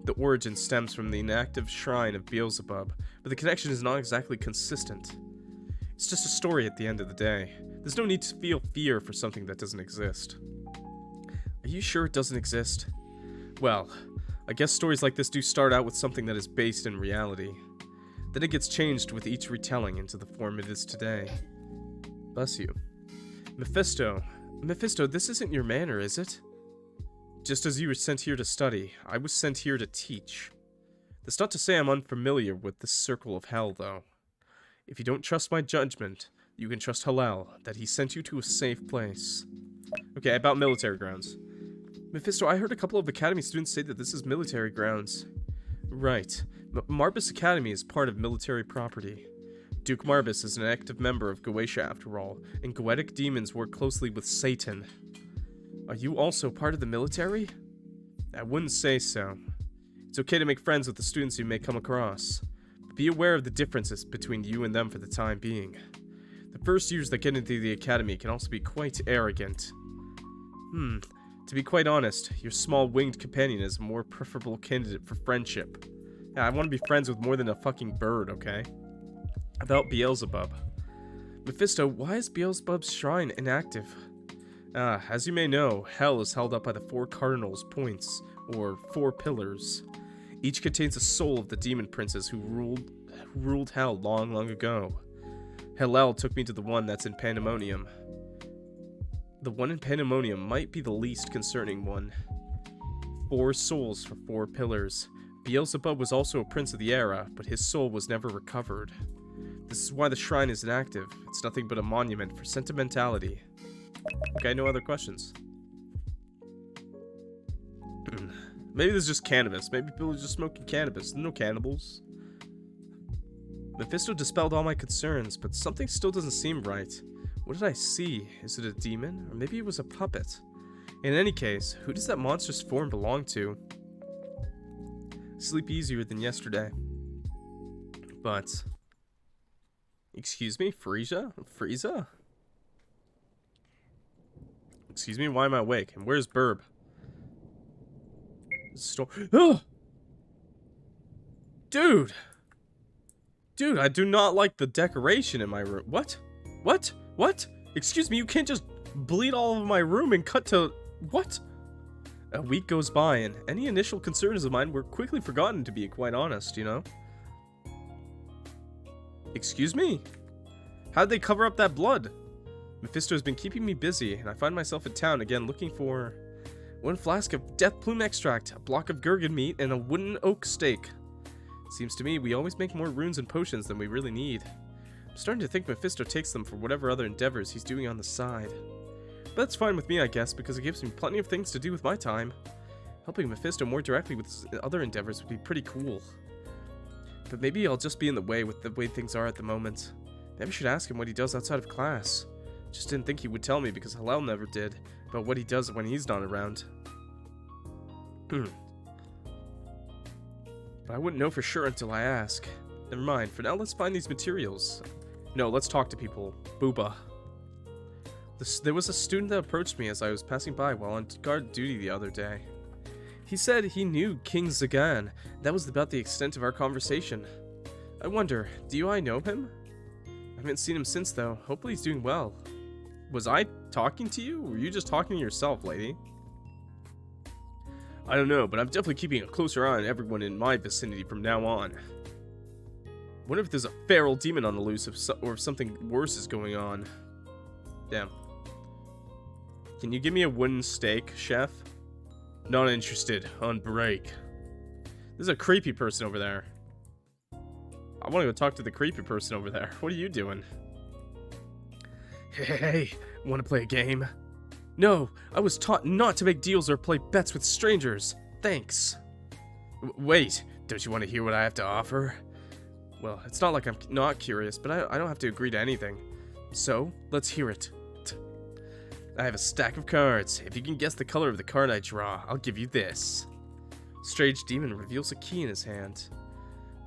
The origin stems from the inactive shrine of Beelzebub, but the connection is not exactly consistent. It's just a story at the end of the day. There's no need to feel fear for something that doesn't exist. Are you sure it doesn't exist? Well, I guess stories like this do start out with something that is based in reality. Then it gets changed with each retelling into the form it is today. Bless you. Mephisto. Mephisto, this isn't your manor, is it? Just as you were sent here to study, I was sent here to teach. That's not to say I'm unfamiliar with the circle of hell, though. If you don't trust my judgment, you can trust Halel, that he sent you to a safe place. Okay, about military grounds. Mephisto, I heard a couple of Academy students say that this is military grounds. Right. Marbus Academy is part of military property. Duke Marbus is an active member of Goetia after all, and Goetic demons work closely with Satan. Are you also part of the military? I wouldn't say so. It's okay to make friends with the students you may come across, but be aware of the differences between you and them for the time being. The first years that get into the academy can also be quite arrogant. To be quite honest, your small winged companion is a more preferable candidate for friendship. Yeah, I want to be friends with more than a fucking bird, okay? About Beelzebub. Mephisto, why is Beelzebub's shrine inactive? As you may know, hell is held up by the 4 cardinals points, or 4 pillars. Each contains a soul of the demon princes who ruled hell long, long ago. Halel took me to the one that's in Pandemonium. The one in Pandemonium might be the least concerning one. 4 souls for 4 pillars. Beelzebub was also a prince of the era, but his soul was never recovered. This is why the shrine is inactive. It's nothing but a monument for sentimentality. Okay, no other questions. Maybe this is just cannabis. Maybe people are just smoking cannabis. No cannibals. Mephisto dispelled all my concerns, but something still doesn't seem right. What did I see? Is it a demon? Or maybe it was a puppet? In any case, who does that monstrous form belong to? Sleep easier than yesterday. But... Excuse me? Frieza? Frieza? Excuse me? Why am I awake? And where's Burb? Oh! Dude! Dude, I do not like the decoration in my room. What? What? What? Excuse me, you can't just bleed all over my room and cut to... What? A week goes by, and any initial concerns of mine were quickly forgotten, to be quite honest, you know? Excuse me? How'd they cover up that blood? Mephisto has been keeping me busy, and I find myself in town again looking for... 1 flask of death plume extract, a block of Gurgan meat, and a wooden oak stake. Seems to me we always make more runes and potions than we really need. I'm starting to think Mephisto takes them for whatever other endeavors he's doing on the side. But that's fine with me, I guess, because it gives me plenty of things to do with my time. Helping Mephisto more directly with his other endeavors would be pretty cool. But maybe I'll just be in the way with the way things are at the moment. Maybe I should ask him what he does outside of class. Just didn't think he would tell me because Halel never did, about what he does when he's not around. But I wouldn't know for sure until I ask. Never mind, for now let's find these materials. No, let's talk to people. Booba. There was a student that approached me as I was passing by while on guard duty the other day. He said he knew King Zagan. That was about the extent of our conversation. I wonder, do I know him? I haven't seen him since though. Hopefully he's doing well. Was I talking to you? Or were you just talking to yourself, lady? I don't know, but I'm definitely keeping a closer eye on everyone in my vicinity from now on. Wonder if there's a feral demon on the loose or if something worse is going on. Damn. Can you give me a wooden stake, chef? Not interested. On break. There's a creepy person over there. I want to go talk to the creepy person over there. What are you doing? Hey, want to play a game? No, I was taught not to make deals or play bets with strangers. Thanks. Wait, don't you want to hear what I have to offer? Well, it's not like I'm not curious, but I don't have to agree to anything. So, let's hear it. I have a stack of cards. If you can guess the color of the card I draw, I'll give you this. Strange demon reveals a key in his hand.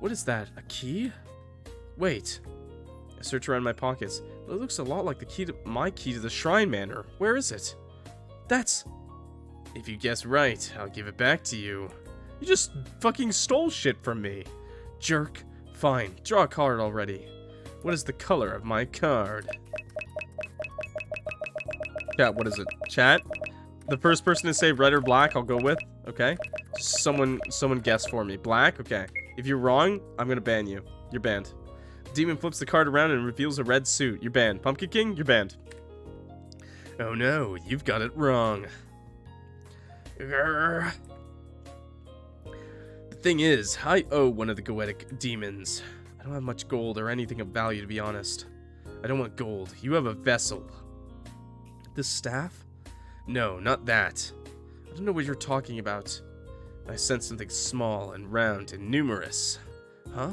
What is that? A key? Wait. I search around my pockets, but it looks a lot like the key to my key to the Shrine Manor. Where is it? That's... If you guess right, I'll give it back to you. You just fucking stole shit from me. Jerk. Fine, draw a card already. What is the color of my card? Chat, what is it? Chat? The first person to say red or black, I'll go with. Okay? Someone guess for me. Black? Okay. If you're wrong, I'm gonna ban you. You're banned. Demon flips the card around and reveals a red suit. You're banned. Pumpkin King, you're banned. Oh no, you've got it wrong. Grr. The thing is, I owe one of the goetic demons. I don't have much gold or anything of value, to be honest. I don't want gold. You have a vessel. This staff? No, not that. I don't know what you're talking about. I sense something small and round and numerous. Huh?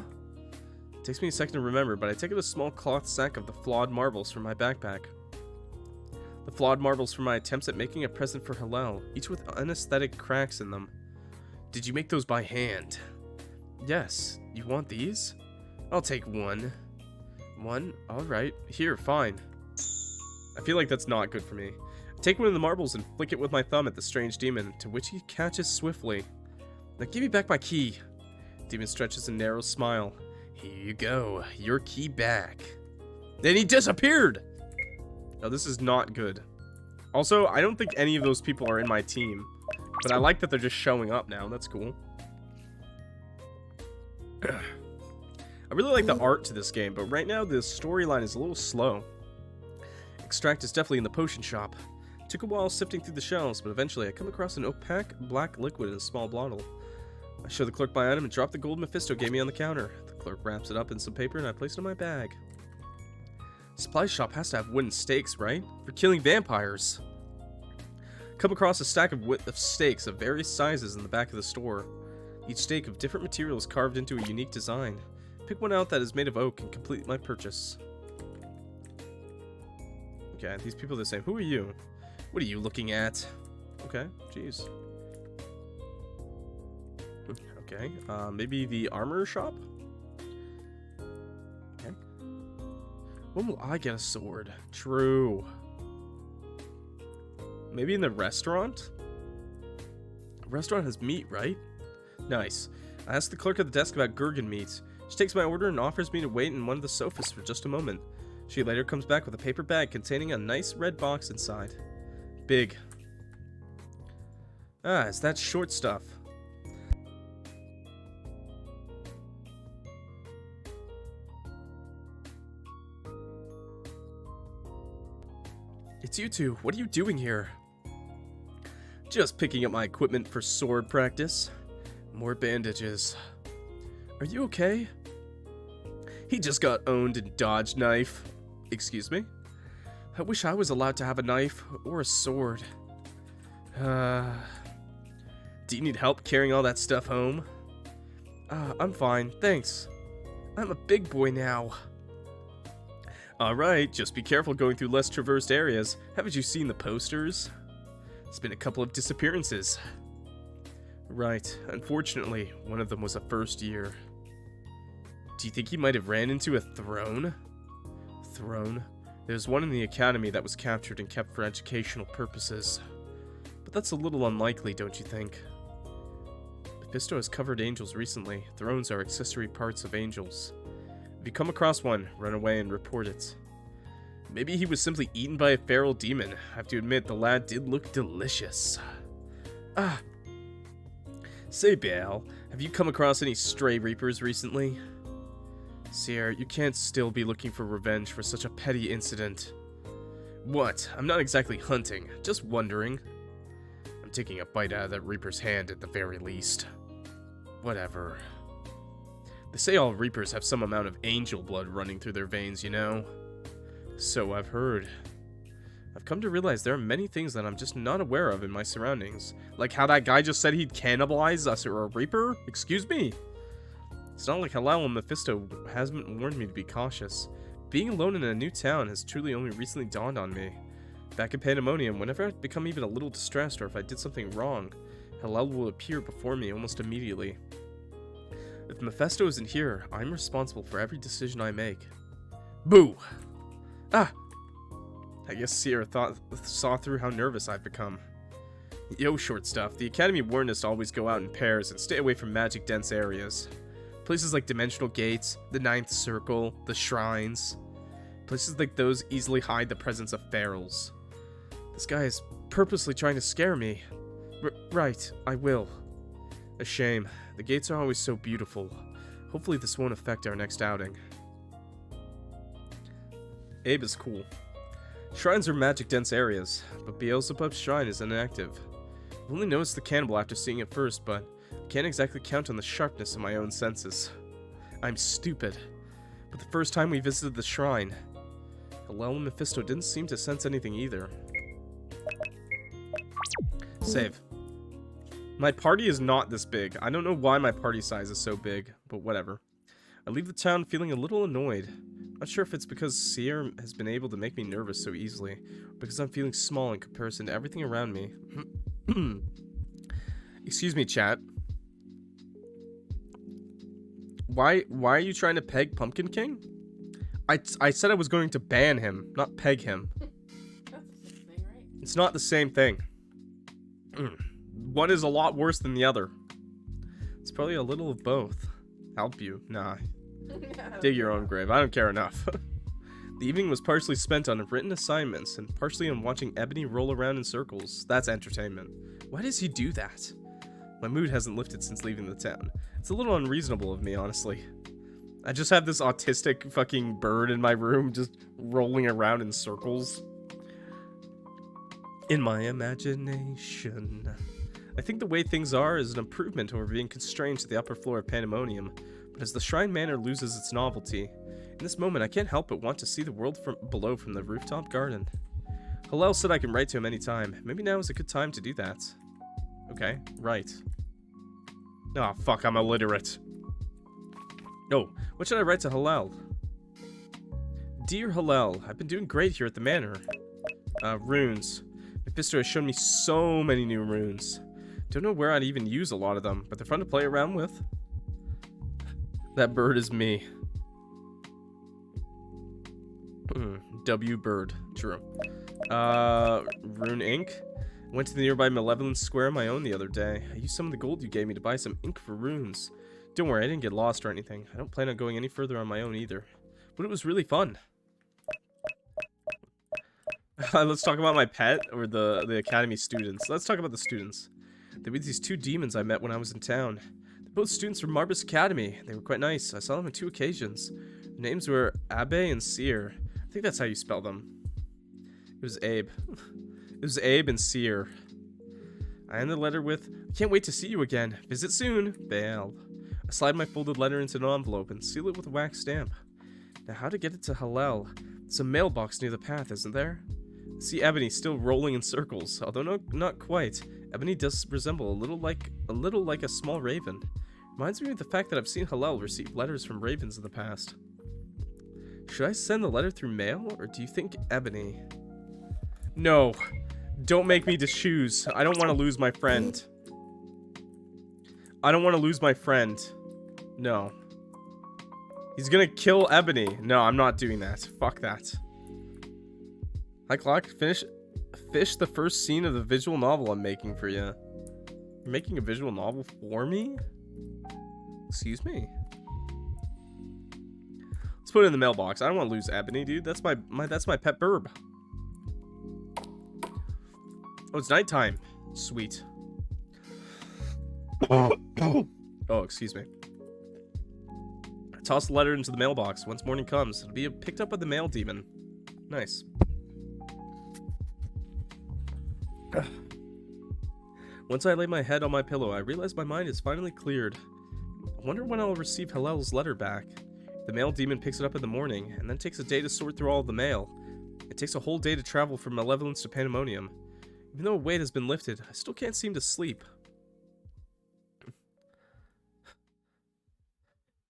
It takes me a second to remember, but I take out a small cloth sack of the flawed marbles from my backpack. The flawed marbles from my attempts at making a present for Halel, each with unaesthetic cracks in them. Did you make those by hand? Yes. You want these? I'll take one. One? Alright. Here, fine. I feel like that's not good for me. I take one of the marbles and flick it with my thumb at the strange demon, to which he catches swiftly. Now give me back my key. Demon stretches a narrow smile. Here you go. Your key back. Then he disappeared! Oh, this is not good. Also, I don't think any of those people are in my team. But I like that they're just showing up now. That's cool. I really like the art to this game, but right now the storyline is a little slow. Extract is definitely in the potion shop. Took a while sifting through the shelves, but eventually I come across an opaque black liquid in a small bottle. I show the clerk my item and drop the gold Mephisto gave me on the counter. The clerk wraps it up in some paper and I place it in my bag. Supply shop has to have wooden stakes, right? For killing vampires. Come across a stack of stakes of various sizes in the back of the store. Each stake of different materials carved into a unique design. Pick one out that is made of oak and complete my purchase. Okay, these people are the same. Who are you? What are you looking at? Okay, jeez. Okay, maybe the armor shop? Okay. When will I get a sword? True. Maybe in the restaurant? The restaurant has meat, right? Nice. I asked the clerk at the desk about Gurgan meat. She takes my order and offers me to wait in one of the sofas for just a moment. She later comes back with a paper bag containing a nice red box inside. Big. Ah, it's that short stuff. It's you two. What are you doing here? Just picking up my equipment for sword practice. More bandages. Are you okay? He just got owned and dodged knife. Excuse me? I wish I was allowed to have a knife or a sword. Do you need help carrying all that stuff home? I'm fine, thanks. I'm a big boy now. Alright, just be careful going through less traversed areas. Haven't you seen the posters? It's been a couple of disappearances. Right, unfortunately, one of them was a first year. Do you think he might have ran into a throne? Throne? There's one in the academy that was captured and kept for educational purposes. But that's a little unlikely, don't you think? Mephisto has covered angels recently. Thrones are accessory parts of angels. If you come across one, run away and report it. Maybe he was simply eaten by a feral demon. I have to admit, the lad did look delicious. Ah! Say, Baal, have you come across any stray reapers recently? Sierra, you can't still be looking for revenge for such a petty incident. What? I'm not exactly hunting, just wondering. I'm taking a bite out of that reaper's hand at the very least. Whatever. They say all reapers have some amount of angel blood running through their veins, you know? So I've heard. I've come to realize there are many things that I'm just not aware of in my surroundings. Like how that guy just said he'd cannibalize us or a reaper? Excuse me? It's not like Halel and Mephisto hasn't warned me to be cautious. Being alone in a new town has truly only recently dawned on me. Back in Pandemonium, whenever I become even a little distressed or if I did something wrong, Halel will appear before me almost immediately. If Mephisto isn't here, I'm responsible for every decision I make. Boo! Ah! I guess Sierra saw through how nervous I've become. Yo, short stuff. The Academy warned us to always go out in pairs and stay away from magic-dense areas. Places like Dimensional Gates, the Ninth Circle, the Shrines. Places like those easily hide the presence of ferals. This guy is purposely trying to scare me. Right, I will. A shame. The gates are always so beautiful. Hopefully this won't affect our next outing. Abe is cool. Shrines are magic-dense areas, but Beelzebub's shrine is inactive. I've only noticed the cannibal after seeing it first, but I can't exactly count on the sharpness of my own senses. I'm stupid. But the first time we visited the shrine, Halel and Mephisto didn't seem to sense anything either. Save. My party is not this big. I don't know why my party size is so big, but whatever. I leave the town feeling a little annoyed. Not sure if it's because Seer has been able to make me nervous so easily, or because I'm feeling small in comparison to everything around me. Excuse me, chat. Why are you trying to peg Pumpkin King? I said I was going to ban him, not peg him. That's the same thing, right? It's not the same thing. One is a lot worse than the other. It's probably a little of both. Help you? Nah. Dig your own grave. I don't care enough. The evening was partially spent on written assignments and partially on watching Ebony roll around in circles. That's entertainment. Why does he do that? My mood hasn't lifted since leaving the town. It's a little unreasonable of me, honestly. I just have this autistic fucking bird in my room just rolling around in circles. In my imagination. I think the way things are is an improvement over being constrained to the upper floor of Pandemonium, but as the Shrine Manor loses its novelty, in this moment I can't help but want to see the world from below from the rooftop garden. Halel said I can write to him anytime. Maybe now is a good time to do that. Okay, right. Oh, fuck, I'm illiterate. Oh, what should I write to Halel? Dear Halel, I've been doing great here at the manor. Runes. Mephisto has shown me so many new runes. Don't know where I'd even use a lot of them, but they're fun to play around with. That bird is me. W bird. True. Rune ink. Went to the nearby Malevolence Square on my own the other day. I used some of the gold you gave me to buy some ink for runes. Don't worry, I didn't get lost or anything. I don't plan on going any further on my own either. But it was really fun. Let's talk about my pet or the academy students. Let's talk about the students. They were these two demons I met when I was in town. They're both students from Marbus Academy. They were quite nice. I saw them on 2 occasions. Their names were Abe and Seer. I think that's how you spell them. It was Abe. It was Abe and Seer. I ended the letter with, I can't wait to see you again. Visit soon. Bail. I slide my folded letter into an envelope and seal it with a wax stamp. Now how to get it to Halel? There's a mailbox near the path, isn't there? I see Ebony still rolling in circles, although not quite. Ebony does resemble a little like a small raven. Reminds me of the fact that I've seen Halel receive letters from ravens in the past. Should I send the letter through mail, or do you think Ebony? No. Don't make me to choose. I don't want to lose my friend. I don't want to lose my friend. No. He's gonna kill Ebony. No, I'm not doing that. Fuck that. Hi, Clock. Fish the first scene of the visual novel I'm making for you. You're making a visual novel for me? Excuse me? Let's put it in the mailbox. I don't want to lose Ebony, dude. That's my pet burb. Oh, it's nighttime. Sweet. Oh, excuse me. I toss the letter into the mailbox. Once morning comes, it'll be picked up by the mail demon. Nice. Once I lay my head on my pillow, I realize my mind is finally cleared. I wonder when I'll receive Halel's letter back. The mail demon picks it up in the morning, and then takes a day to sort through all of the mail. It takes a whole day to travel from Malevolence to Pandemonium. Even though a weight has been lifted, I still can't seem to sleep.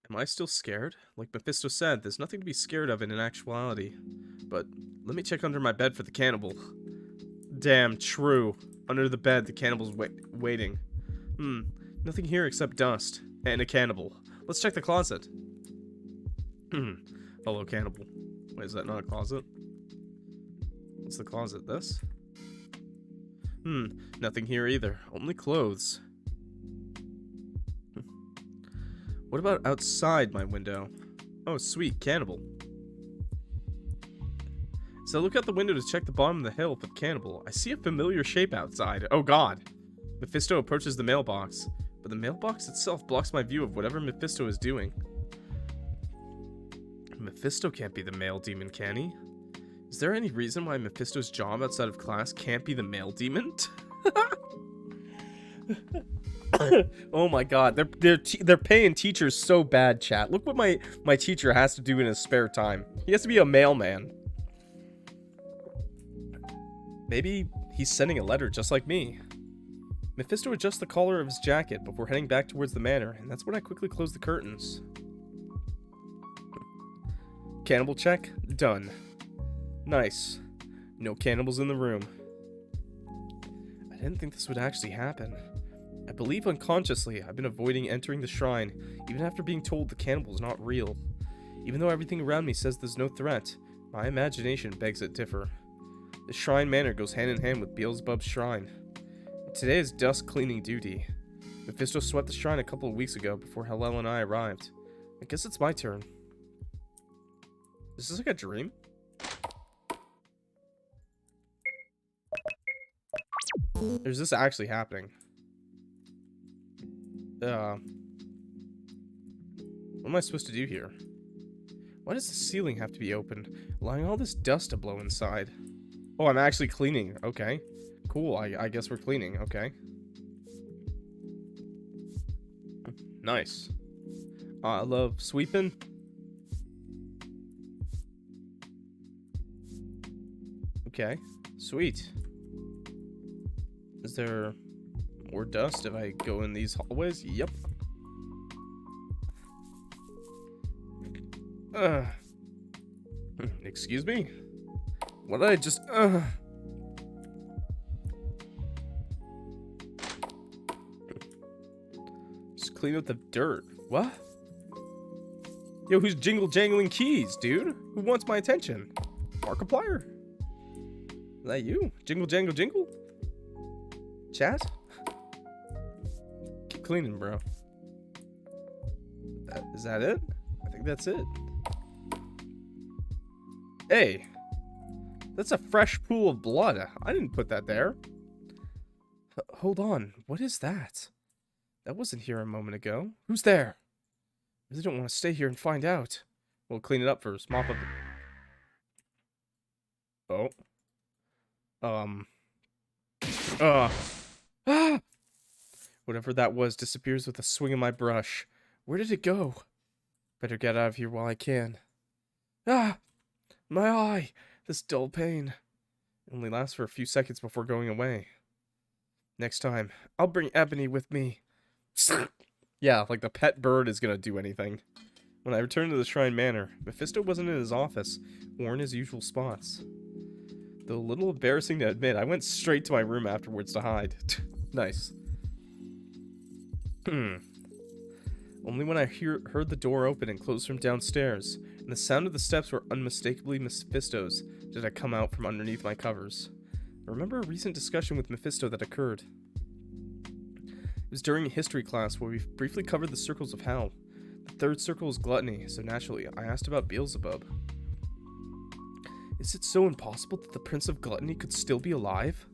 Am I still scared? Like Mephisto said, there's nothing to be scared of in actuality. But let me check under my bed for the cannibal. Damn, true. Under the bed, the cannibal's waiting. Nothing here except dust. And a cannibal. Let's check the closet. Hello, cannibal. Wait, is that not a closet? What's the closet? This? Nothing here either. Only clothes. What about outside my window? Oh, sweet, cannibal. So I look out the window to check the bottom of the hill for the cannibal. I see a familiar shape outside. Oh god. Mephisto approaches the mailbox, but the mailbox itself blocks my view of whatever Mephisto is doing. Mephisto can't be the male demon, can he? Is there any reason why Mephisto's job outside of class can't be the male demon? Oh my god, they're paying teachers so bad, chat. Look what my teacher has to do in his spare time. He has to be a mailman. Maybe he's sending a letter just like me. Mephisto adjusts the collar of his jacket before heading back towards the manor, and that's when I quickly close the curtains. Cannibal check? Done. Nice. No cannibals in the room. I didn't think this would actually happen. I believe unconsciously I've been avoiding entering the shrine, even after being told the cannibal is not real. Even though everything around me says there's no threat, my imagination begs it differ. The shrine manor goes hand in hand with Beelzebub's shrine. Today is dust cleaning duty. Mephisto swept the shrine a couple of weeks ago before Halel and I arrived. I guess it's my turn. Is this like a dream? Or is this actually happening? What am I supposed to do here? Why does the ceiling have to be open, allowing all this dust to blow inside? Oh, I'm actually cleaning. Okay. Cool. I guess we're cleaning. Okay. Nice. I love sweeping. Okay. Sweet. Is there more dust if I go in these hallways? Yep. Excuse me? What did I just... Just clean up the dirt. What? Yo, who's jingle-jangling keys, dude? Who wants my attention? Markiplier? Is that you? Jingle-jangle-jingle? Chat? Keep cleaning, bro. Is that it? I think that's it. Hey. That's a fresh pool of blood. I didn't put that there. Hold on. What is that? That wasn't here a moment ago. Who's there? I really don't want to stay here and find out. We'll clean it up first. Mop up. Oh. Whatever that was disappears with a swing of my brush. Where did it go? Better get out of here while I can. Ah! My eye! This dull pain. It only lasts for a few seconds before going away. Next time, I'll bring Ebony with me. Yeah, like the pet bird is gonna do anything. When I returned to the Shrine Manor, Mephisto wasn't in his office or in his usual spots. Though a little embarrassing to admit, I went straight to my room afterwards to hide. Nice. Only when I heard the door open and close from downstairs, and the sound of the steps were unmistakably Mephisto's, did I come out from underneath my covers. I remember a recent discussion with Mephisto that occurred. It was during a history class where we briefly covered the circles of hell. The third circle is gluttony, so naturally, I asked about Beelzebub. Is it so impossible that the Prince of Gluttony could still be alive?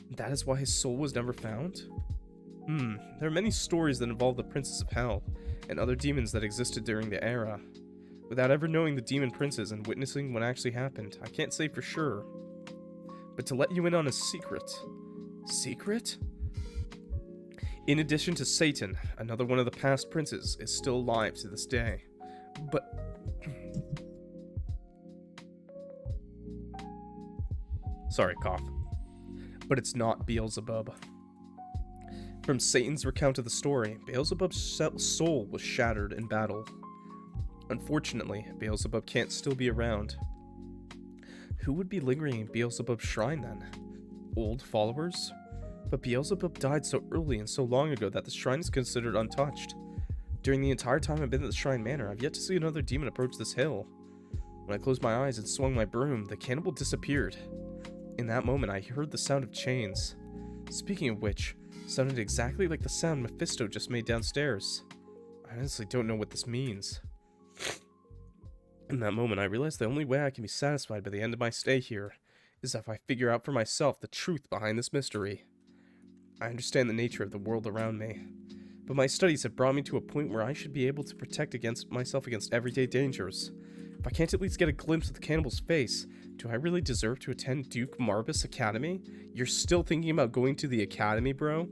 And that is why his soul was never found? There are many stories that involve the Princess of Hell, and other demons that existed during the era. Without ever knowing the demon princes and witnessing what actually happened, I can't say for sure. But to let you in on a secret... Secret? In addition to Satan, another one of the past princes is still alive to this day. But... Sorry, cough. But it's not Beelzebub. From Satan's recount of the story, Beelzebub's soul was shattered in battle. Unfortunately, Beelzebub can't still be around. Who would be lingering in Beelzebub's shrine then? Old followers? But Beelzebub died so early and so long ago that the shrine is considered untouched. During the entire time I've been at the Shrine Manor, I've yet to see another demon approach this hill. When I closed my eyes and swung my broom, the cannibal disappeared. In that moment, I heard the sound of chains. Speaking of which, it sounded exactly like the sound Mephisto just made downstairs. I honestly don't know what this means. In that moment, I realized the only way I can be satisfied by the end of my stay here is if I figure out for myself the truth behind this mystery. I understand the nature of the world around me, but my studies have brought me to a point where I should be able to protect myself against everyday dangers. If I can't at least get a glimpse of the cannibal's face, do I really deserve to attend Duke Marbus Academy? You're still thinking about going to the academy, bro?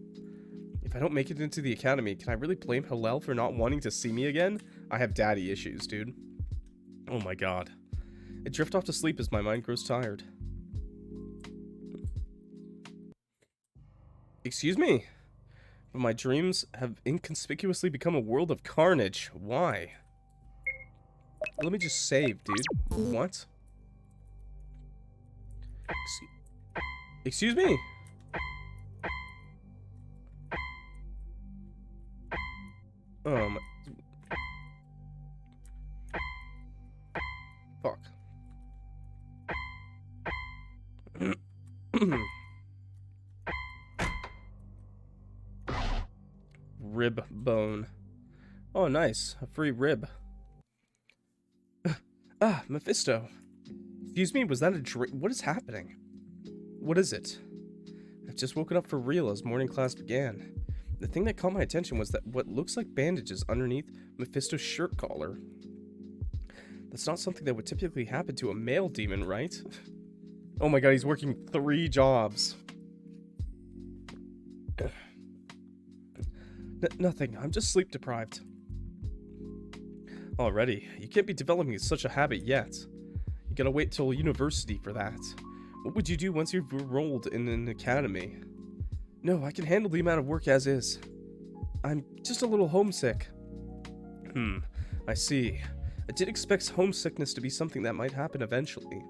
If I don't make it into the academy, can I really blame Halel for not wanting to see me again? I have daddy issues, dude. Oh my god. I drift off to sleep as my mind grows tired. Excuse me? But my dreams have inconspicuously become a world of carnage. Why? Let me just save, dude. What? Excuse me? Fuck. Rib bone. Oh, nice. A free rib. Ah, Mephisto. Excuse me, was that a dream? What is happening? What is it? I've just woken up for real as morning class began. The thing that caught my attention was that what looks like bandages underneath Mephisto's shirt collar. That's not something that would typically happen to a male demon, right? Oh my god, he's working 3 jobs. Nothing, I'm just sleep deprived. Already, you can't be developing such a habit yet. You gotta wait till university for that. What would you do once you've enrolled in an academy? No, I can handle the amount of work as is. I'm just a little homesick. I see. I did expect homesickness to be something that might happen eventually.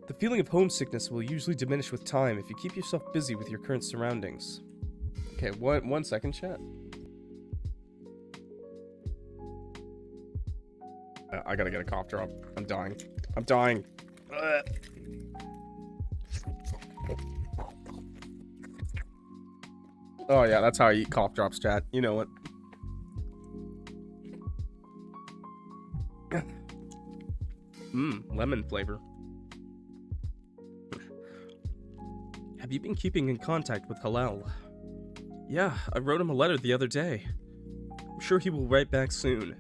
The feeling of homesickness will usually diminish with time if you keep yourself busy with your current surroundings. Okay, one second, chat. I gotta get a cough drop. I'm dying. I'm dying. Oh yeah, that's how I eat cough drops, chat. You know it. Lemon flavor. Have you been keeping in contact with Halel? Yeah, I wrote him a letter the other day. I'm sure he will write back soon,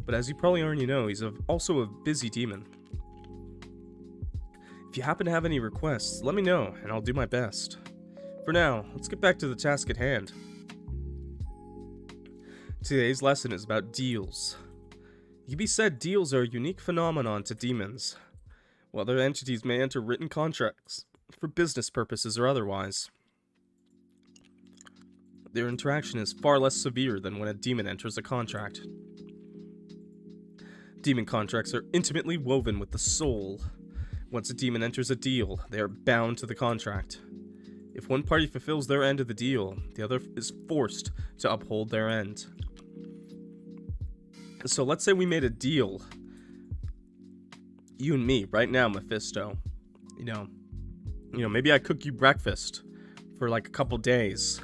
but as you probably already know, he's also a busy demon. If you happen to have any requests, let me know, and I'll do my best. For now, let's get back to the task at hand. Today's lesson is about deals. It can be said deals are a unique phenomenon to demons, while other entities may enter written contracts for business purposes or otherwise. Their interaction is far less severe than when a demon enters a contract. Demon contracts are intimately woven with the soul. Once a demon enters a deal, they are bound to the contract. If one party fulfills their end of the deal, the other is forced to uphold their end. So let's say we made a deal. You and me, right now, Mephisto. You know, maybe I cook you breakfast for like a couple days,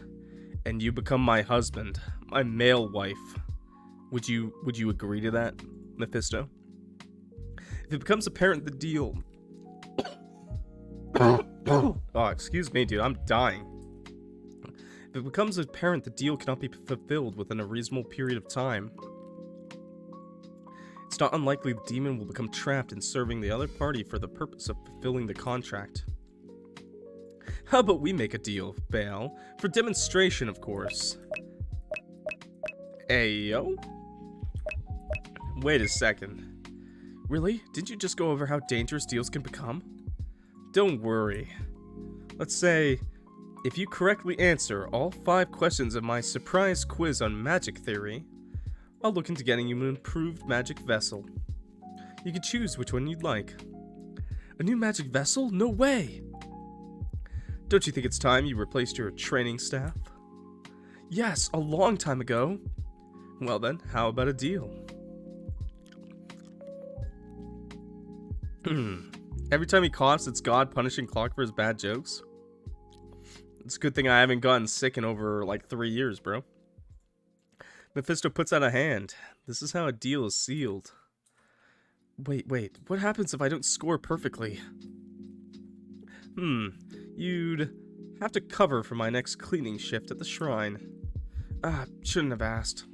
and you become my husband, my male wife. Would you agree to that, Mephisto? If it becomes apparent the deal... Oh, excuse me, dude, I'm dying. If it becomes apparent the deal cannot be fulfilled within a reasonable period of time, it's not unlikely the demon will become trapped in serving the other party for the purpose of fulfilling the contract. How about we make a deal, Baal? For demonstration, of course. Ayo? Wait a second. Really? Didn't you just go over how dangerous deals can become? Don't worry. Let's say, if you correctly answer all 5 questions of my surprise quiz on magic theory, I'll look into getting you an improved magic vessel. You can choose which one you'd like. A new magic vessel? No way! Don't you think it's time you replaced your training staff? Yes, a long time ago. Well then, how about a deal? Every time he coughs, it's God punishing Clock for his bad jokes. It's a good thing I haven't gotten sick in over like 3 years, bro. Mephisto puts out a hand. This is how a deal is sealed. Wait, what happens if I don't score perfectly? You'd have to cover for my next cleaning shift at the shrine. Shouldn't have asked.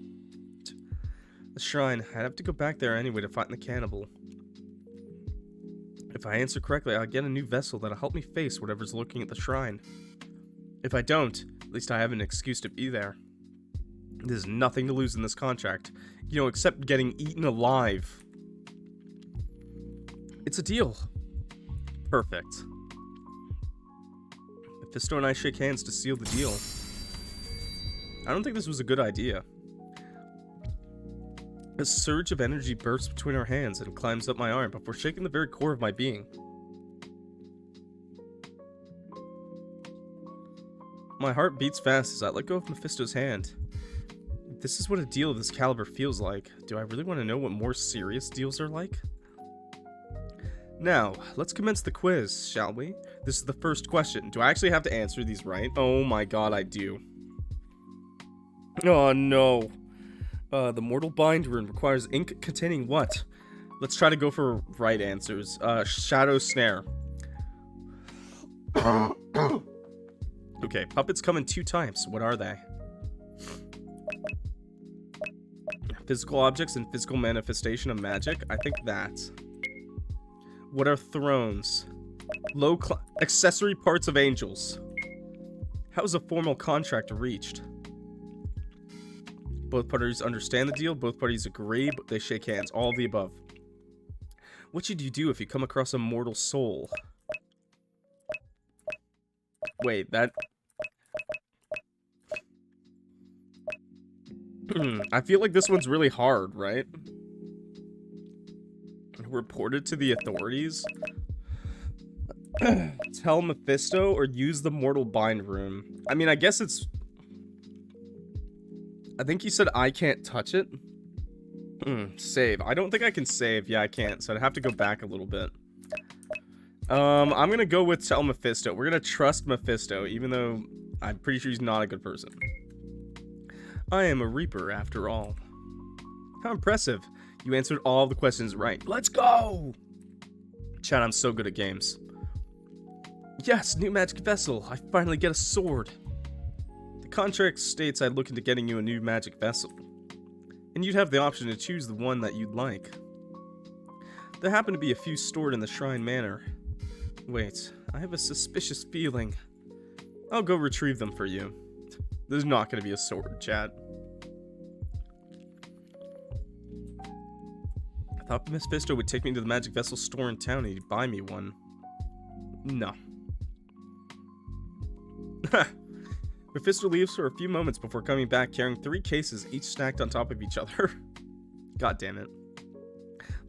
The shrine. I'd have to go back there anyway to find the cannibal. If I answer correctly, I'll get a new vessel that'll help me face whatever's lurking at the shrine. If I don't, at least I have an excuse to be there. There's nothing to lose in this contract, except getting eaten alive. It's a deal. Perfect. Mephisto and I shake hands to seal the deal. I don't think this was a good idea. A surge of energy bursts between our hands and climbs up my arm before shaking the very core of my being. My heart beats fast as I let go of Mephisto's hand. If this is what a deal of this caliber feels like, do I really want to know what more serious deals are like? Now, let's commence the quiz, shall we? This is the first question. Do I actually have to answer these right? Oh my god, I do. Oh no. The mortal bind rune requires ink containing what? Let's try to go for right answers. Shadow snare. Okay, puppets come in 2 types. What are they? Physical objects and physical manifestation of magic? I think that. What are thrones? Accessory parts of angels. How is a formal contract reached? Both parties understand the deal, both parties agree, but they shake hands. All of the above. What should you do if you come across a mortal soul? Wait, that... I feel like this one's really hard, right? Report it to the authorities? Tell Mephisto or use the mortal bind rune? I mean, I guess it's... I think you said I can't touch it. Save. I don't think I can save. Yeah, I can't, so I'd have to go back a little bit. I'm gonna go with tell Mephisto. We're gonna trust Mephisto, even though I'm pretty sure he's not a good person. I am a Reaper, after all. How impressive. You answered all the questions right. Let's go! Chat, I'm so good at games. Yes, new magic vessel. I finally get a sword. The contract states I'd look into getting you a new magic vessel. And you'd have the option to choose the one that you'd like. There happen to be a few stored in the shrine manor. Wait, I have a suspicious feeling. I'll go retrieve them for you. There's not going to be a sword, chat. I thought Mephisto would take me to the magic vessel store in town and he'd buy me one. No. Mephisto leaves for a few moments before coming back carrying 3 cases, each stacked on top of each other. God damn it.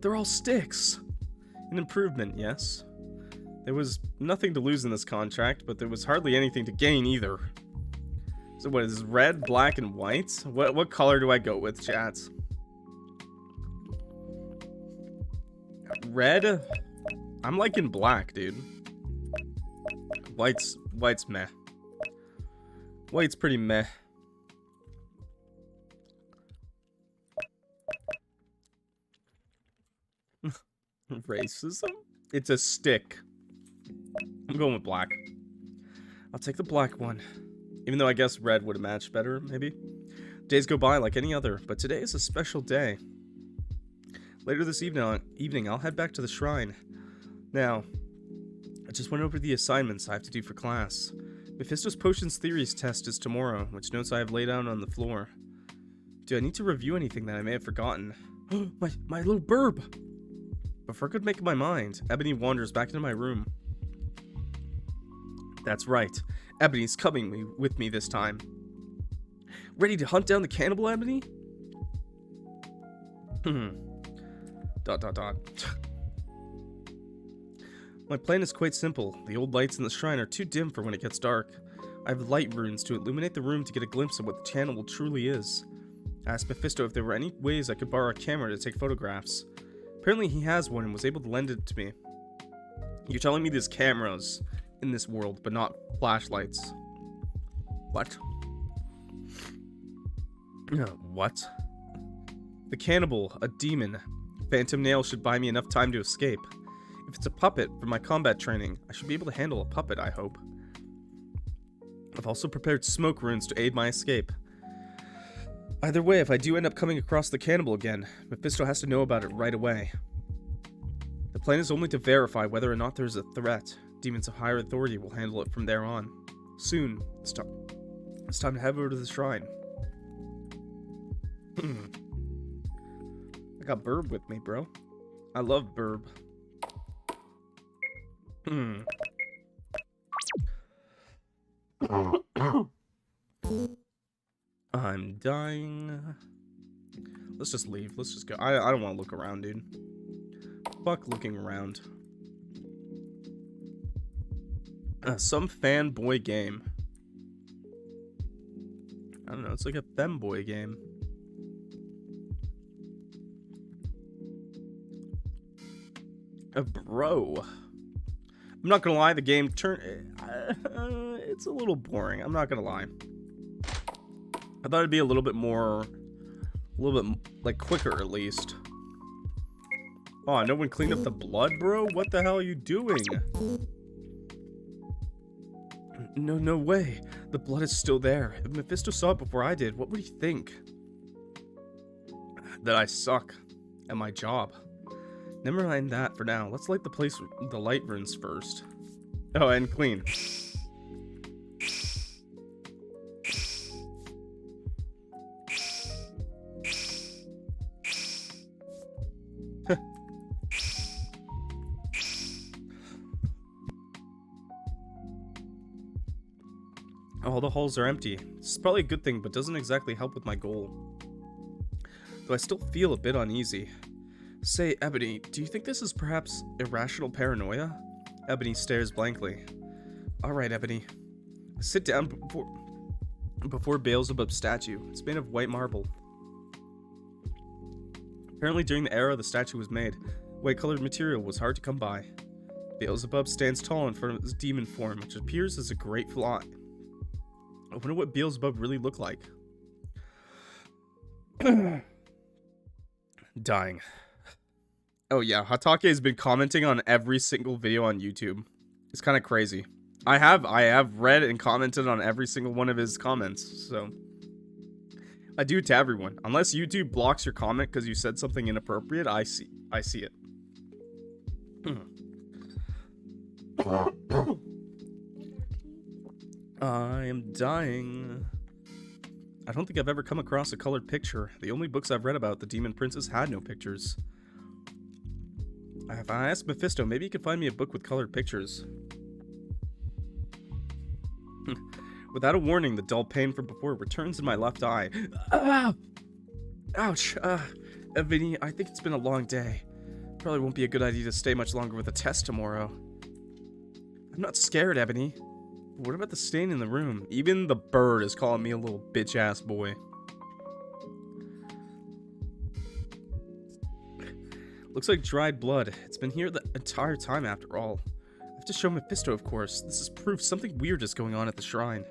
They're all sticks. An improvement, yes. There was nothing to lose in this contract, but there was hardly anything to gain either. So what is this, red, black, and white? What color do I go with, chat? Red? I'm liking black, dude. White's meh. White's pretty meh. Racism? It's a stick. I'm going with black. I'll take the black one. Even though I guess red would have matched better, maybe. Days go by like any other, but today is a special day. Later this evening, I'll head back to the shrine. Now, I just went over the assignments I have to do for class. Mephisto's Potions Theories test is tomorrow, which notes I have laid out on the floor. Do I need to review anything that I may have forgotten? my little burb! Before I could make up my mind, Ebony wanders back into my room. That's right. Ebony's coming with me this time. Ready to hunt down the cannibal, Ebony? ... My plan is quite simple. The old lights in the shrine are too dim for when it gets dark. I have light runes to illuminate the room to get a glimpse of what the cannibal truly is. I asked Mephisto if there were any ways I could borrow a camera to take photographs. Apparently he has one and was able to lend it to me. You're telling me there's cameras in this world, but not flashlights. What? What? The cannibal, a demon. Phantom Nail should buy me enough time to escape. If it's a puppet for my combat training, I should be able to handle a puppet, I hope. I've also prepared smoke runes to aid my escape. Either way, if I do end up coming across the cannibal again, Mephisto has to know about it right away. The plan is only to verify whether or not there's a threat. Demons of higher authority will handle it from there on. Soon, it's time to head over to the shrine. I got Burb with me, bro. I love Burb. I'm dying. Let's just leave. Let's just go. I don't want to look around, dude. Fuck looking around. Some fanboy game. I don't know. It's like a femboy game. Bro. I'm not gonna lie. The game it's a little boring. I'm not gonna lie. I thought it'd be a little bit like quicker at least. Oh, no one cleaned up the blood, bro? What the hell are you doing? No way. The blood is still there. If Mephisto saw it before I did, what would he think? That I suck at my job. Never mind that for now. Let's light the place with the light runes first. Oh, and clean. All the halls are empty. This is probably a good thing, but doesn't exactly help with my goal. Though I still feel a bit uneasy. Say, Ebony, do you think this is perhaps irrational paranoia? Ebony stares blankly. Alright, Ebony. Sit down before Beelzebub's statue. It's made of white marble. Apparently during the era the statue was made, white-colored material was hard to come by. Beelzebub stands tall in front of his demon form, which appears as a great flaw. I wonder what Beelzebub really looked like. Dying. Oh yeah, Hatake has been commenting on every single video on YouTube. It's kind of crazy. I have read and commented on every single one of his comments, so I do it to everyone. Unless YouTube blocks your comment because you said something inappropriate, I see it. I am dying. I don't think I've ever come across a colored picture. The only books I've read about the Demon Princess had no pictures. If I ask Mephisto, maybe he could find me a book with colored pictures. Without a warning, the dull pain from before returns in my left eye. Ouch. Vinny, I think it's been a long day. Probably won't be a good idea to stay much longer with the test tomorrow. I'm not scared, Ebony. What about the stain in the room? Even the bird is calling me a little bitch-ass boy. Looks like dried blood. It's been here the entire time after all. I have to show Mephisto, of course. This is proof something weird is going on at the shrine.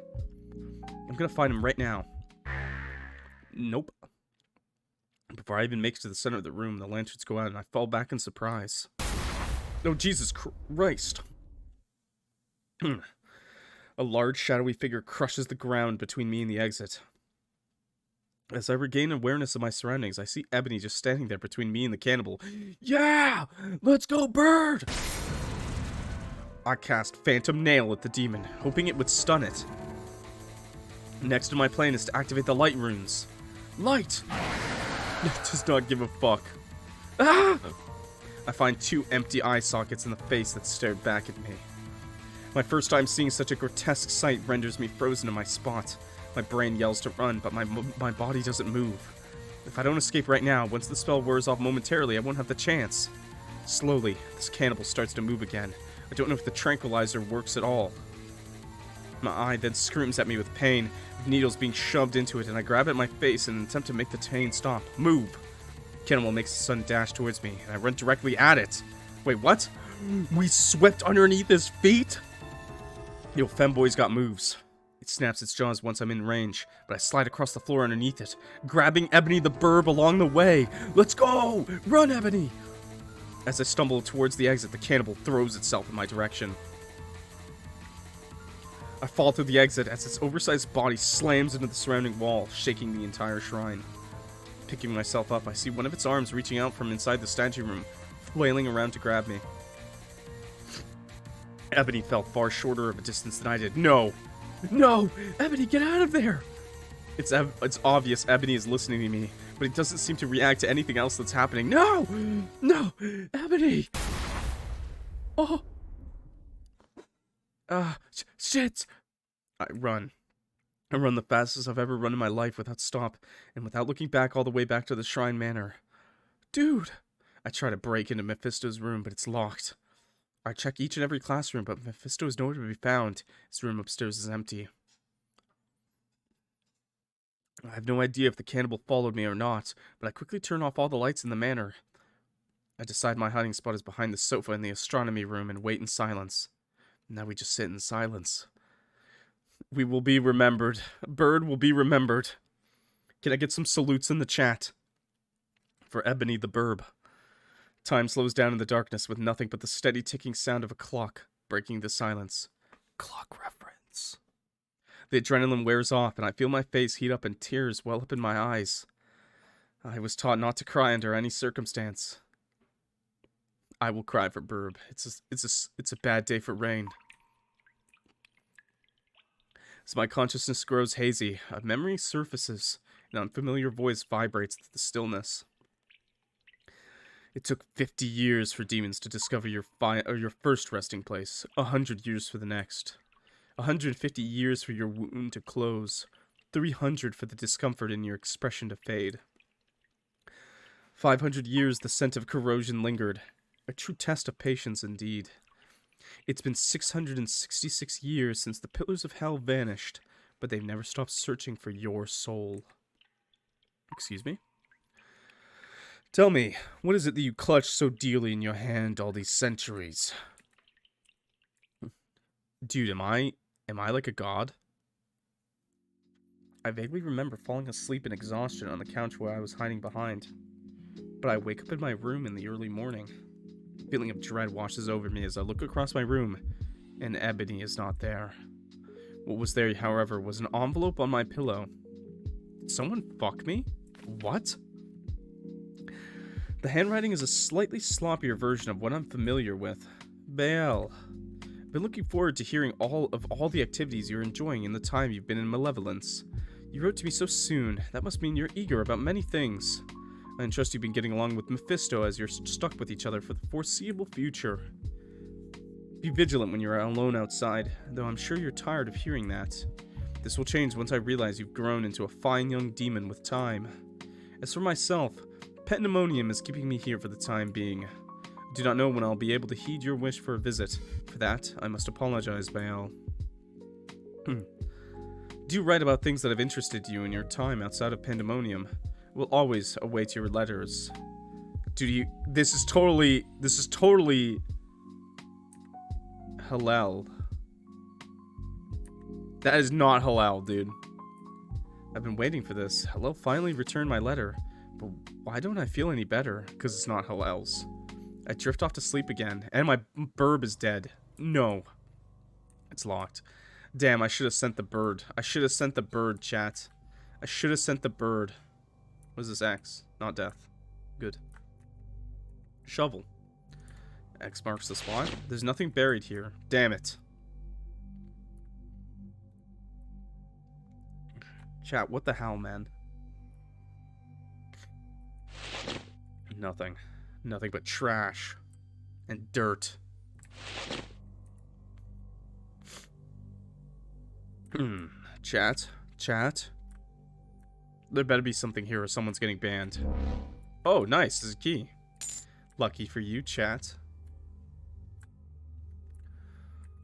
I'm gonna find him right now. Nope. Before I even make it to the center of the room, the lanterns go out and I fall back in surprise. Oh, Jesus Christ. A large, shadowy figure crushes the ground between me and the exit. As I regain awareness of my surroundings, I see Ebony just standing there between me and the cannibal. Yeah! Let's go, bird! I cast Phantom Nail at the demon, hoping it would stun it. Next in my plan is to activate the light runes. Light! It does not give a fuck. Ah! I find 2 empty eye sockets in the face that stared back at me. My first time seeing such a grotesque sight renders me frozen in my spot. My brain yells to run, but my body doesn't move. If I don't escape right now, once the spell wears off momentarily, I won't have the chance. Slowly, this cannibal starts to move again. I don't know if the tranquilizer works at all. My eye then screams at me with pain, with needles being shoved into it, and I grab at my face in an attempt to make the pain stop. Move! Cannibal makes a sudden dash towards me, and I run directly at it. Wait, what? We swept underneath his feet? Yo, Femboy's got moves. It snaps its jaws once I'm in range, but I slide across the floor underneath it, grabbing Ebony the burb along the way. Let's go! Run, Ebony! As I stumble towards the exit, the cannibal throws itself in my direction. I fall through the exit as its oversized body slams into the surrounding wall, shaking the entire shrine. Picking myself up, I see one of its arms reaching out from inside the statue room, flailing around to grab me. Ebony fell far shorter of a distance than I did. No! No! Ebony, get out of there! It's obvious Ebony is listening to me, but it doesn't seem to react to anything else that's happening. No! No! Ebony! Oh! Shit! I run. I run the fastest I've ever run in my life without stop, and without looking back all the way back to the Shrine Manor. Dude! I try to break into Mephisto's room, but it's locked. I check each and every classroom, but Mephisto is nowhere to be found. His room upstairs is empty. I have no idea if the cannibal followed me or not, but I quickly turn off all the lights in the manor. I decide my hiding spot is behind the sofa in the astronomy room and wait in silence. Now we just sit in silence. We will be remembered. Bird will be remembered. Can I get some salutes in the chat? For Ebony the Burb. Time slows down in the darkness with nothing but the steady ticking sound of a clock breaking the silence. Clock reference. The adrenaline wears off and I feel my face heat up and tears well up in my eyes. I was taught not to cry under any circumstance. I will cry for Burb. It's a bad day for rain. As my consciousness grows hazy, a memory surfaces, an unfamiliar voice vibrates through the stillness. It took 50 years for demons to discover your first resting place, 100 years for the next, 150 years for your wound to close, 300 for the discomfort in your expression to fade. 500 years the scent of corrosion lingered, a true test of patience indeed. It's been 666 years since the pillars of hell vanished, but they've never stopped searching for your soul. Excuse me? Tell me, what is it that you clutch so dearly in your hand all these centuries? Dude, am I like a god? I vaguely remember falling asleep in exhaustion on the couch where I was hiding behind. But I wake up in my room in the early morning. A feeling of dread washes over me as I look across my room, and Ebony is not there. What was there, however, was an envelope on my pillow. Did someone fuck me? What? The handwriting is a slightly sloppier version of what I'm familiar with. Baal. I've been looking forward to hearing all the activities you're enjoying in the time you've been in Malevolence. You wrote to me so soon. That must mean you're eager about many things. I entrust you've been getting along with Mephisto as you're stuck with each other for the foreseeable future. Be vigilant when you're alone outside, though I'm sure you're tired of hearing that. This will change once I realize you've grown into a fine young demon with time. As for myself, pandemonium is keeping me here for the time being. I do not know when I'll be able to heed your wish for a visit. For that, I must apologize, Baal. Do write about things that have interested you in your time outside of pandemonium. We'll always await your letters. Dude, this is totally Halel. That is not Halel, dude. I've been waiting for this. Halel finally returned my letter. But why don't I feel any better? Because it's not Halel's. I drift off to sleep again, and my burb is dead. No. It's locked. Damn, I should have sent the bird. I should have sent the bird, chat. I should have sent the bird. What is this X? Not death. Good. Shovel. X marks the spot. There's nothing buried here. Damn it. Chat, what the hell, man? Nothing. Nothing but trash. And dirt. Chat. Chat. There better be something here or someone's getting banned. Oh, nice. This is a key. Lucky for you, chat.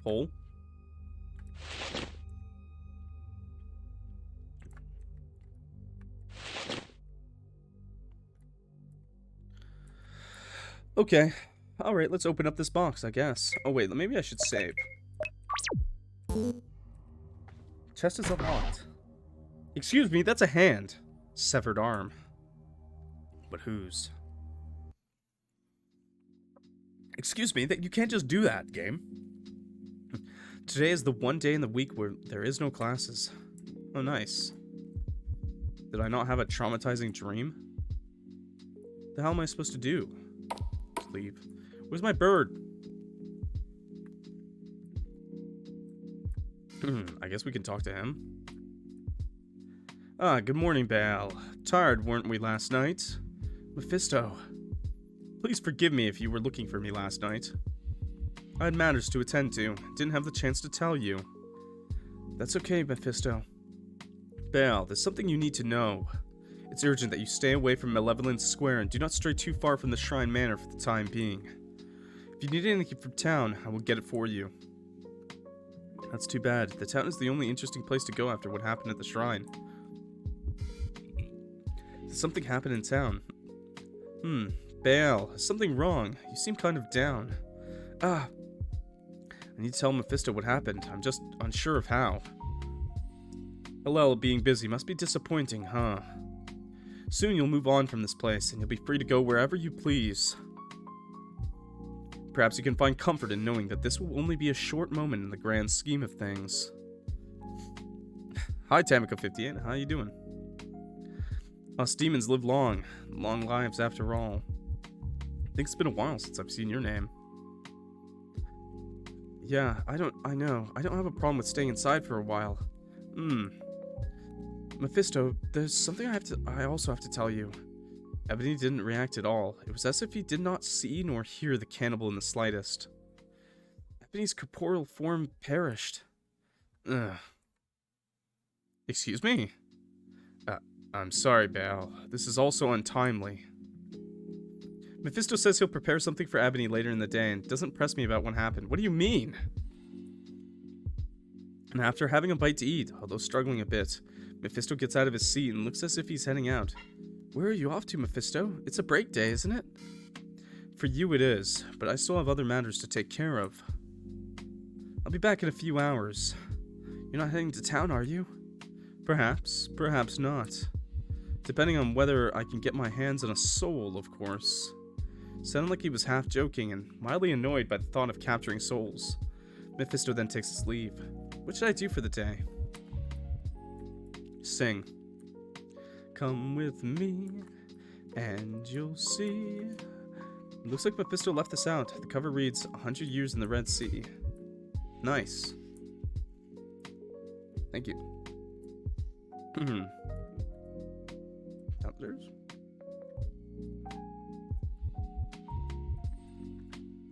Hole. Okay. Alright, let's open up this box, I guess. Oh, wait. Maybe I should save. Chest is unlocked. Excuse me, that's a hand. Severed arm. But whose? Excuse me, that you can't just do that, game. Today is the one day in the week where there is no classes. Oh, nice. Did I not have a traumatizing dream? The hell am I supposed to do? Just leave. Where's my bird? I guess we can talk to him. Ah, good morning, Baal. Tired, weren't we last night? Mephisto. Please forgive me if you were looking for me last night. I had matters to attend to. Didn't have the chance to tell you. That's okay, Mephisto. Baal, there's something you need to know. It's urgent that you stay away from Malevolence Square and do not stray too far from the Shrine Manor for the time being. If you need anything from town, I will get it for you. That's too bad. The town is the only interesting place to go after what happened at the shrine. Did something happen in town? Baal, is something wrong? You seem kind of down. I need to tell Mephisto what happened. I'm just unsure of how. Halel being busy must be disappointing, huh? Soon you'll move on from this place, and you'll be free to go wherever you please. Perhaps you can find comfort in knowing that this will only be a short moment in the grand scheme of things. Hi, Tamika58. How you doing? Us demons live long lives after all. I think it's been a while since I've seen your name. Yeah, I know. I don't have a problem with staying inside for a while. Mephisto, there's something I also have to tell you. Ebony didn't react at all. It was as if he did not see nor hear the cannibal in the slightest. Ebony's corporeal form perished. Excuse me? I'm sorry, Baal. This is also untimely. Mephisto says he'll prepare something for Ebony later in the day and doesn't press me about what happened. What do you mean? And after having a bite to eat, although struggling a bit, Mephisto gets out of his seat and looks as if he's heading out. Where are you off to, Mephisto? It's a break day, isn't it? For you it is, but I still have other matters to take care of. I'll be back in a few hours. You're not heading to town, are you? Perhaps, perhaps not. Depending on whether I can get my hands on a soul, of course. Sounded like he was half joking and mildly annoyed by the thought of capturing souls. Mephisto then takes his leave. What should I do for the day? Sing. Come with me, and you'll see. It looks like Mephisto left this out. The cover reads, 100 Years in the Red Sea. Nice. Thank you. Downstairs?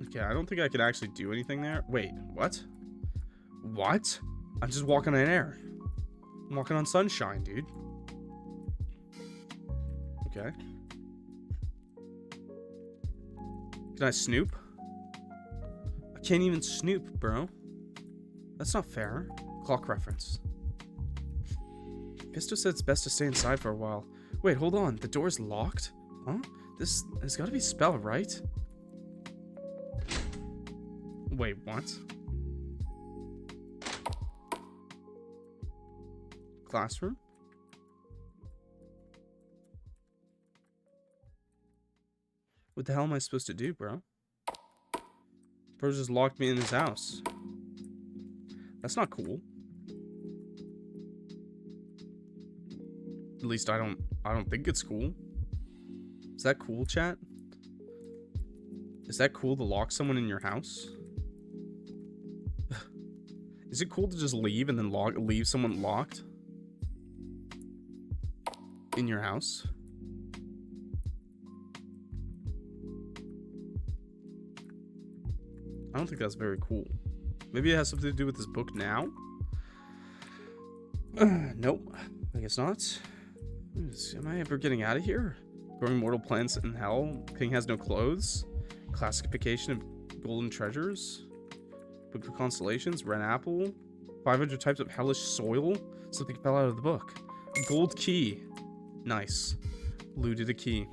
Okay, I don't think I can actually do anything there. Wait, what? What? I'm just walking on air. I'm walking on sunshine, dude. Okay. Can I snoop? I can't even snoop, bro. That's not fair. Clock reference. Pisto said it's best to stay inside for a while. Wait, hold on. The door's locked? Huh? This has got to be spell, right? Wait, what? Classroom? What the hell am I supposed to do, bro? Bro just locked me in his house. That's not cool. At least I don't think it's cool. Is that cool, chat? Is that cool to lock someone in your house? Is it cool to just leave and then leave someone locked in your house? I don't think that's very cool. Maybe it has something to do with this book now? Nope. I guess not. Am I ever getting out of here? Growing mortal plants in hell. King has no clothes. Classification of golden treasures. Book of constellations. Red apple. 500 types of hellish soil. Something fell out of the book. A gold key. Nice. Looted a key.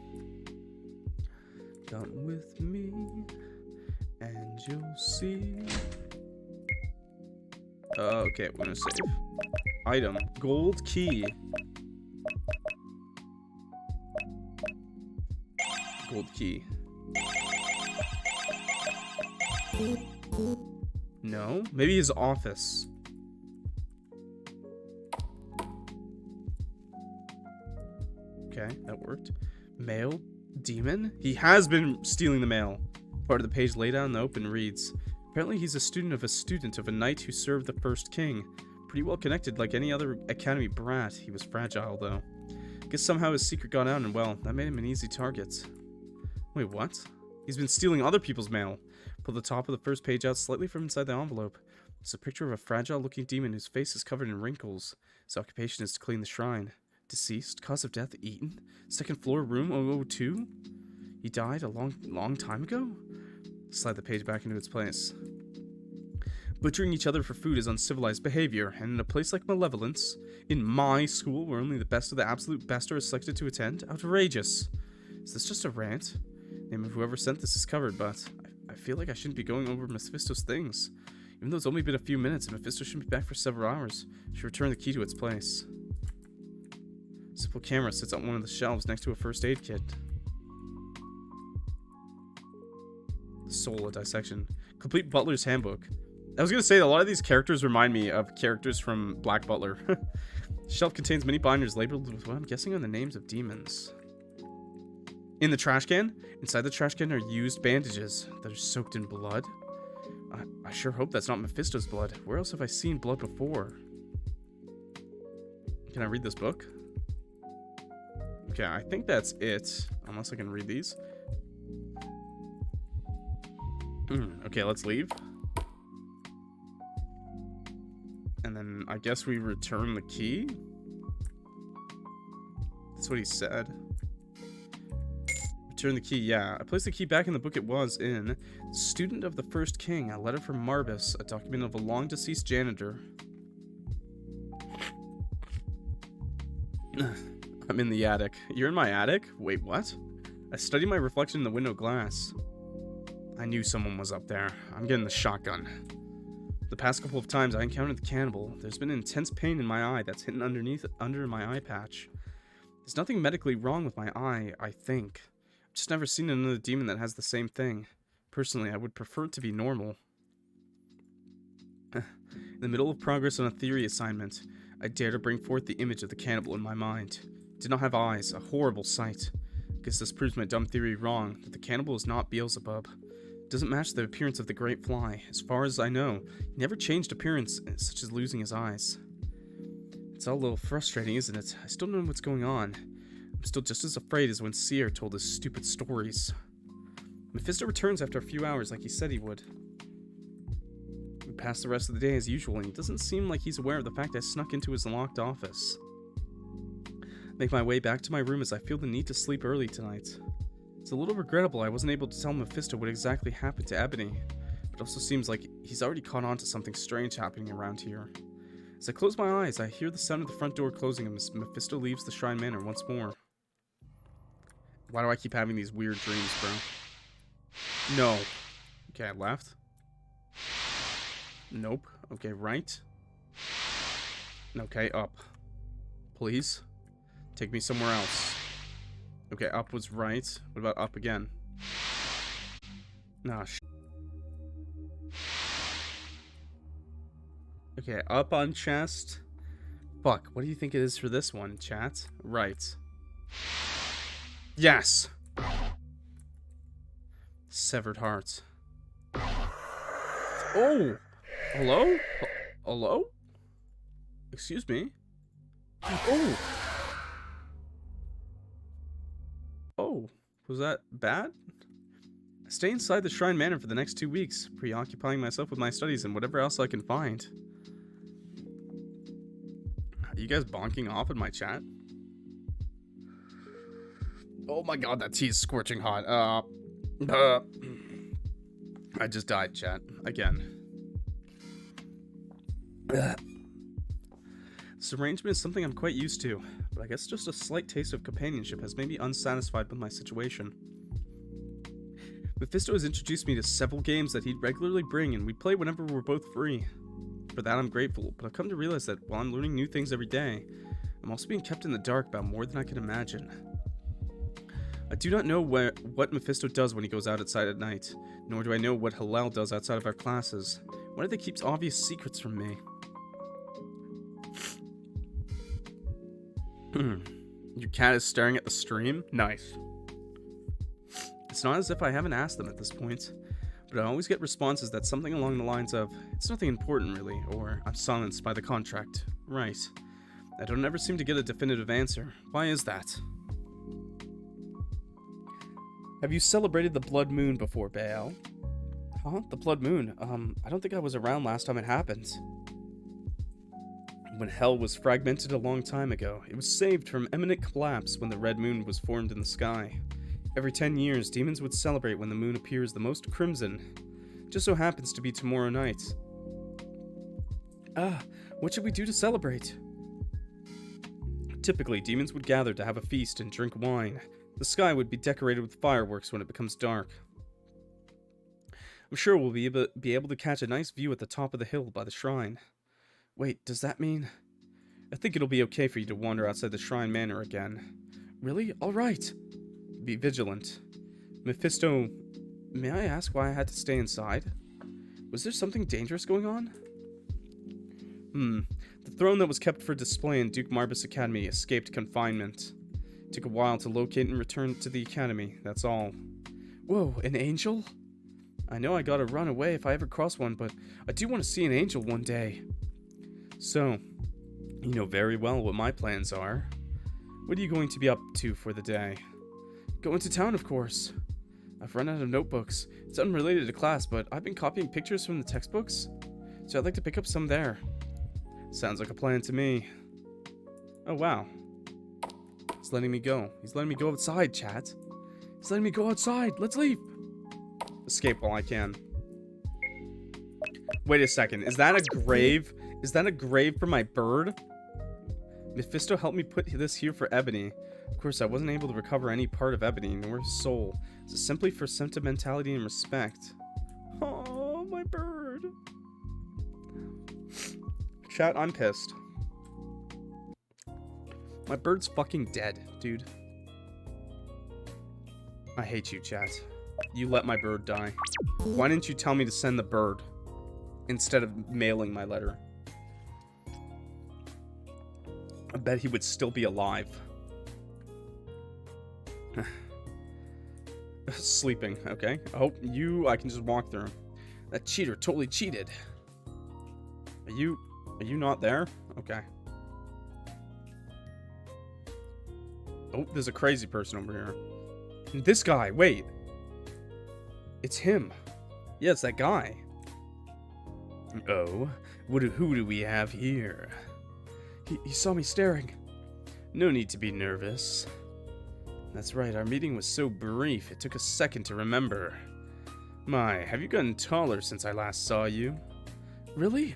Come with me, and you'll see. Okay, we're gonna save. Item. Gold key. Gold key. No? Maybe his office. Okay, that worked. Mail? Demon? He has been stealing the mail. Part of the page laid out in the open reads, apparently he's a student of a knight who served the first king. Pretty well connected like any other academy brat. He was fragile, though. Guess somehow his secret got out and, well, that made him an easy target. Wait, what? He's been stealing other people's mail. Pull the top of the first page out slightly from inside the envelope. It's a picture of a fragile-looking demon whose face is covered in wrinkles. His occupation is to clean the shrine. Deceased? Cause of death? Eaten? Second floor, room 002? He died a long time ago? Slide the page back into its place. Butchering each other for food is uncivilized behavior, and in a place like Malevolence, in my school where only the best of the absolute best are selected to attend, outrageous. Is this just a rant? Name of whoever sent this is covered, but I feel like I shouldn't be going over Mephisto's things. Even though it's only been a few minutes, and Mephisto shouldn't be back for several hours, I should return the key to its place. Simple camera sits on one of the shelves next to a first aid kit. Soul, a dissection. Complete Butler's Handbook. I was gonna say, a lot of these characters remind me of characters from Black Butler. The shelf contains many binders labeled with what I'm guessing are the names of demons. In the trash can? Inside the trash can are used bandages that are soaked in blood. I sure hope that's not Mephisto's blood. Where else have I seen blood before? Can I read this book? Okay, I think that's it. Unless I can read these. Okay, let's leave. And then I guess we return the key? That's what he said. Return the key, yeah. I placed the key back in the book it was in. Student of the First King, a letter from Marbus, a document of a long-deceased janitor. I'm in the attic. You're in my attic? Wait, what? I study my reflection in the window glass. I knew someone was up there. I'm getting the shotgun. The past couple of times I encountered the cannibal, there's been intense pain in my eye that's hidden under my eye patch. There's nothing medically wrong with my eye, I think. I've just never seen another demon that has the same thing. Personally, I would prefer it to be normal. In the middle of progress on a theory assignment, I dare to bring forth the image of the cannibal in my mind. It did not have eyes, a horrible sight. Guess this proves my dumb theory wrong, that the cannibal is not Beelzebub. It doesn't match the appearance of the Great Fly. As far as I know, he never changed appearance, such as losing his eyes. It's all a little frustrating, isn't it? I still don't know what's going on. I'm still just as afraid as when Seer told his stupid stories. Mephisto returns after a few hours like he said he would. We pass the rest of the day as usual, and it doesn't seem like he's aware of the fact I snuck into his locked office. Make my way back to my room as I feel the need to sleep early tonight. It's a little regrettable I wasn't able to tell Mephisto what exactly happened to Ebony, but also seems like he's already caught on to something strange happening around here. As I close my eyes, I hear the sound of the front door closing as Mephisto leaves the Shrine Manor once more. Why do I keep having these weird dreams, bro? No. Okay, left. Nope. Okay, right. Okay, up. Please. Take me somewhere else. Okay, up was right. What about up again? Nah, Okay, up on chest. Fuck, what do you think it is for this one, chat? Right. Yes! Severed heart. Oh! Hello? Hello? Excuse me? Oh! Oh, was that bad? I stay inside the Shrine Manor for the next 2 weeks, preoccupying myself with my studies and whatever else I can find. Are you guys bonking off in my chat? Oh my god, that tea is scorching hot. I just died, chat. Again. This arrangement is something I'm quite used to, but I guess just a slight taste of companionship has made me unsatisfied with my situation. Mephisto has introduced me to several games that he'd regularly bring, and we play whenever we're both free. For that I'm grateful, but I've come to realize that while I'm learning new things every day, I'm also being kept in the dark about more than I can imagine. I do not know what Mephisto does when he goes outside at night, nor do I know what Halel does outside of our classes. Why do they keep obvious secrets from me? Your cat is staring at the stream? Nice. It's not as if I haven't asked them at this point, but I always get responses that something along the lines of, it's nothing important really, or I'm silenced by the contract. Right. I don't ever seem to get a definitive answer. Why is that? Have you celebrated the blood moon before, Baal? Huh? The blood moon? I don't think I was around last time it happened. When hell was fragmented a long time ago, it was saved from imminent collapse when the red moon was formed in the sky. Every 10 years, demons would celebrate when the moon appears the most crimson. It just so happens to be tomorrow night. What should we do to celebrate? Typically, demons would gather to have a feast and drink wine. The sky would be decorated with fireworks when it becomes dark. I'm sure we'll be able to catch a nice view at the top of the hill by the shrine. Wait, does that mean... I think it'll be okay for you to wander outside the shrine manor again. Really? Alright. Be vigilant. Mephisto, may I ask why I had to stay inside? Was there something dangerous going on? The throne that was kept for display in Duke Marbus Academy escaped confinement. It took a while to locate and return to the academy, that's all. Whoa, an angel? I know I gotta run away if I ever cross one, but I do want to see an angel one day. So, you know very well what my plans are. What are you going to be up to for the day? Going to town, of course. I've run out of notebooks. It's unrelated to class, but I've been copying pictures from the textbooks, so I'd like to pick up some there. Sounds like a plan to me. Oh, wow. He's letting me go. He's letting me go outside, chat. He's letting me go outside. Let's leave. Escape while I can. Wait a second. Is that a grave? Is that a grave for my bird? Mephisto helped me put this here for Ebony. Of course, I wasn't able to recover any part of Ebony, nor his soul. It's simply for sentimentality and respect. Oh, my bird. Chat, I'm pissed. My bird's fucking dead, dude. I hate you, chat. You let my bird die. Why didn't you tell me to send the bird instead of mailing my letter? I bet he would still be alive. Sleeping, okay. Oh, I can just walk through. That cheater totally cheated. Are you not there? Okay. Oh, there's a crazy person over here. And this guy, wait. It's him. Yeah, it's that guy. Oh, who do we have here? He saw me staring. No need to be nervous. That's right, our meeting was so brief, it took a second to remember. My, have you gotten taller since I last saw you? Really?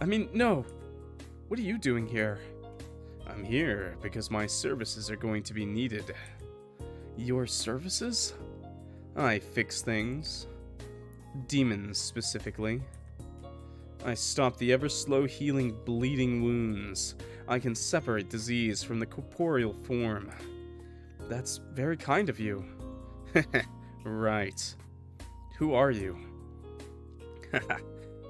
I mean, no. What are you doing here? I'm here because my services are going to be needed. Your services? I fix things. Demons, specifically. I stop the ever-slow healing bleeding wounds. I can separate disease from the corporeal form. That's very kind of you. Right. Who are you?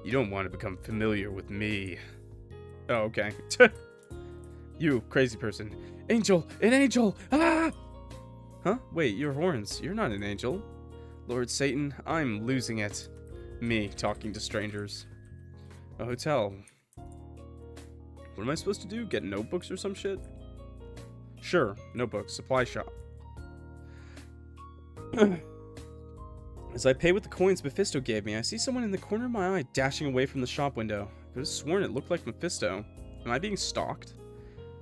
You don't want to become familiar with me. Oh, okay. You, crazy person. Angel! An angel! Ah! Huh? Wait, your horns. You're not an angel. Lord Satan, I'm losing it. Me, talking to strangers. A hotel. What am I supposed to do? Get notebooks or some shit? Sure, notebooks. Supply shop. As I pay with the coins Mephisto gave me, I see someone in the corner of my eye dashing away from the shop window. I could have sworn it looked like Mephisto. Am I being stalked?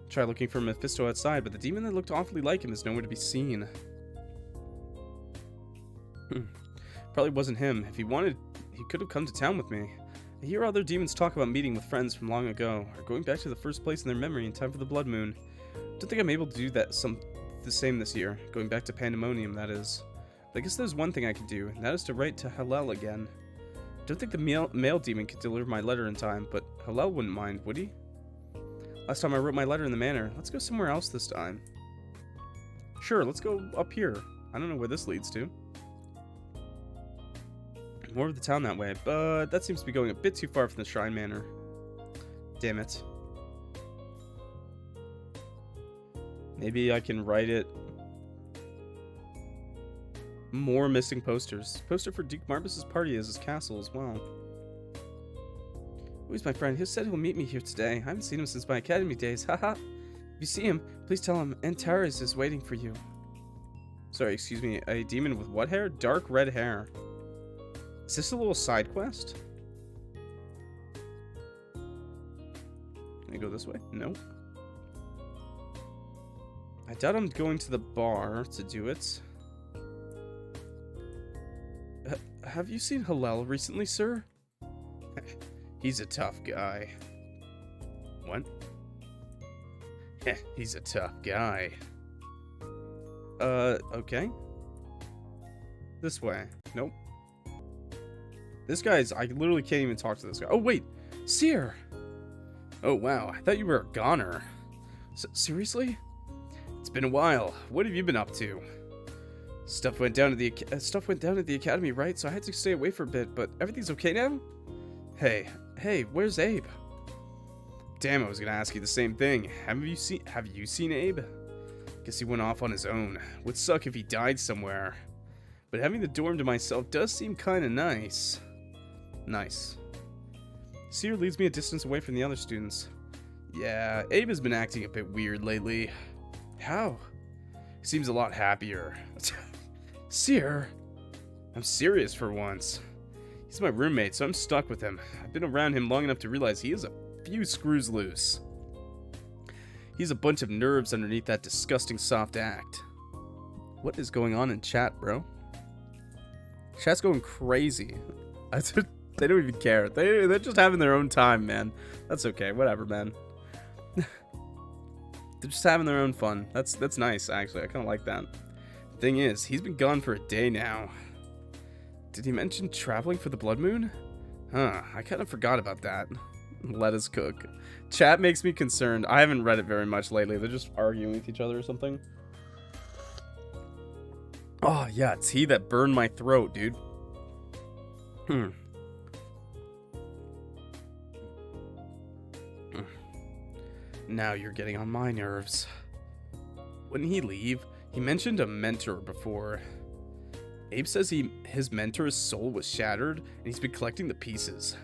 Try looking for Mephisto outside, but the demon that looked awfully like him is nowhere to be seen. Probably wasn't him. If he wanted, he could have come to town with me. I hear other demons talk about meeting with friends from long ago, or going back to the first place in their memory in time for the blood moon. Don't think I'm able to do that the same this year, going back to pandemonium, that is. But I guess there's one thing I can do, and that is to write to Halel again. Don't think the male demon could deliver my letter in time, but Halel wouldn't mind, would he? Last time I wrote my letter in the manor. Let's go somewhere else this time. Sure, let's go up here. I don't know where this leads to. More of the town that way, but that seems to be going a bit too far from the shrine manor. Damn it. Maybe I can write it. More missing posters. Poster for Duke Marbus's party as his castle as well. Who's my friend? He said he'll meet me here today. I haven't seen him since my academy days. Haha. If you see him, please tell him Antares is waiting for you. Sorry, excuse me. A demon with what hair? Dark red hair. Is this a little side quest? Can I go this way? No. I doubt I'm going to the bar to do it. Have you seen Halel recently, sir? He's a tough guy. What? He's a tough guy. Okay. This way. Nope. This guy's... I literally can't even talk to this guy. Oh, wait. Seer! Oh, wow. I thought you were a goner. Seriously? It's been a while. What have you been up to? Stuff went down at the academy, right? So I had to stay away for a bit, but everything's okay now? Hey, where's Abe? Damn, I was gonna ask you the same thing. Have you seen Abe? Guess he went off on his own. Would suck if he died somewhere. But having the dorm to myself does seem kinda nice. Nice. Seer leads me a distance away from the other students. Yeah, Abe has been acting a bit weird lately. How? He seems a lot happier. Seer? I'm serious for once. He's my roommate, so I'm stuck with him. I've been around him long enough to realize he has a few screws loose. He's a bunch of nerves underneath that disgusting soft act. What is going on in chat, bro? Chat's going crazy. They don't even care. They're just having their own time, man. That's okay. Whatever, man. They're just having their own fun. That's nice, actually. I kind of like that. Thing is, he's been gone for a day now. Did he mention traveling for the blood moon? Huh, I kind of forgot about that. Let us cook. Chat makes me concerned. I haven't read it very much lately. They're just arguing with each other or something. Oh, yeah, it's he that burned my throat, dude. Now you're getting on my nerves. Wouldn't he leave? He mentioned a mentor before. Abe says his mentor's soul was shattered, and he's been collecting the pieces.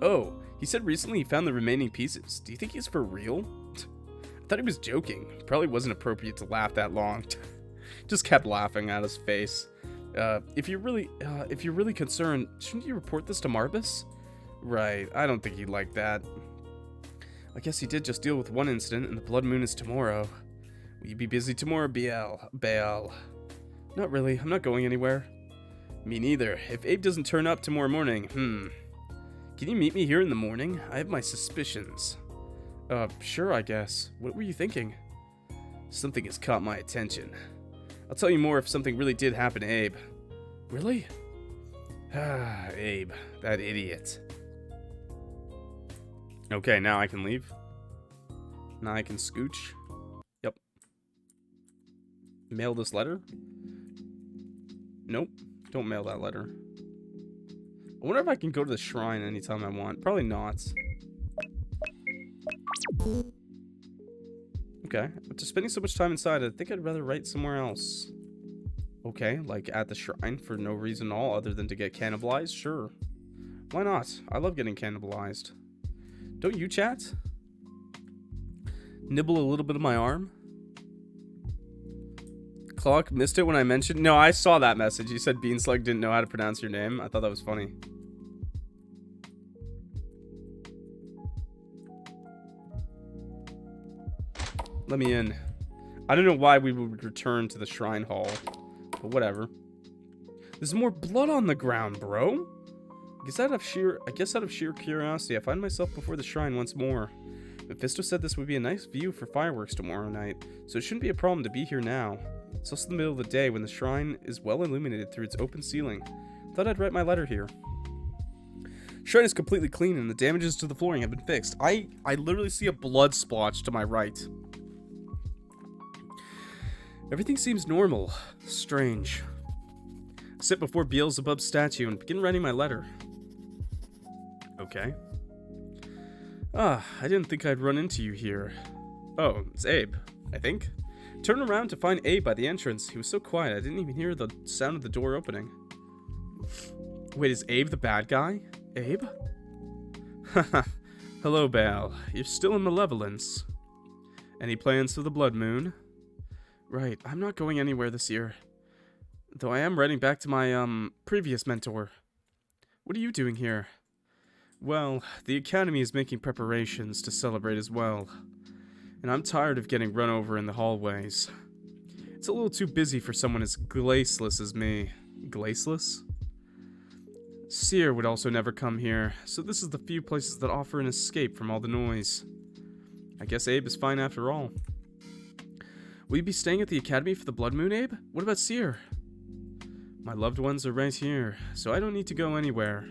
Oh, he said recently he found the remaining pieces. Do you think he's for real? I thought he was joking. Probably wasn't appropriate to laugh that long. Just kept laughing at his face. If you're really concerned, shouldn't you report this to Marbus? Right, I don't think he'd like that. I guess he did just deal with one incident, and the blood moon is tomorrow. Will you be busy tomorrow, Baal? Not really. I'm not going anywhere. Me neither. If Abe doesn't turn up tomorrow morning, Can you meet me here in the morning? I have my suspicions. Sure, I guess. What were you thinking? Something has caught my attention. I'll tell you more if something really did happen to Abe. Really? Abe. That idiot. Okay, now I can leave. Now I can scooch. Yep. Mail this letter? Nope. Don't mail that letter. I wonder if I can go to the shrine anytime I want. Probably not. Okay. After spending so much time inside, I think I'd rather write somewhere else. Okay, like at the shrine for no reason at all other than to get cannibalized? Sure. Why not? I love getting cannibalized. Don't you, chat? Nibble a little bit of my arm? Clock missed it when I mentioned... No, I saw that message. You said Beanslug didn't know how to pronounce your name. I thought that was funny. Let me in. I don't know why we would return to the shrine hall, but whatever. There's more blood on the ground, bro. I guess out of sheer curiosity, I find myself before the shrine once more. Mephisto said this would be a nice view for fireworks tomorrow night, so it shouldn't be a problem to be here now. It's also the middle of the day when the shrine is well illuminated through its open ceiling. Thought I'd write my letter here. Shrine is completely clean and the damages to the flooring have been fixed. I literally see a blood splotch to my right. Everything seems normal. Strange. Sit before Beelzebub's statue and begin writing my letter. Okay. I didn't think I'd run into you here. Oh, it's Abe, I think. Turn around to find Abe by the entrance. He was so quiet, I didn't even hear the sound of the door opening. Wait, is Abe the bad guy? Abe? Haha. Hello, Bal. You're still in malevolence. Any plans for the blood moon? Right, I'm not going anywhere this year. Though I am writing back to my, previous mentor. What are you doing here? Well, the Academy is making preparations to celebrate as well. And I'm tired of getting run over in the hallways. It's a little too busy for someone as glaceless as me. Glaceless? Seer would also never come here, so this is the few places that offer an escape from all the noise. I guess Abe is fine after all. Will you be staying at the Academy for the blood moon, Abe? What about Seer? My loved ones are right here, so I don't need to go anywhere.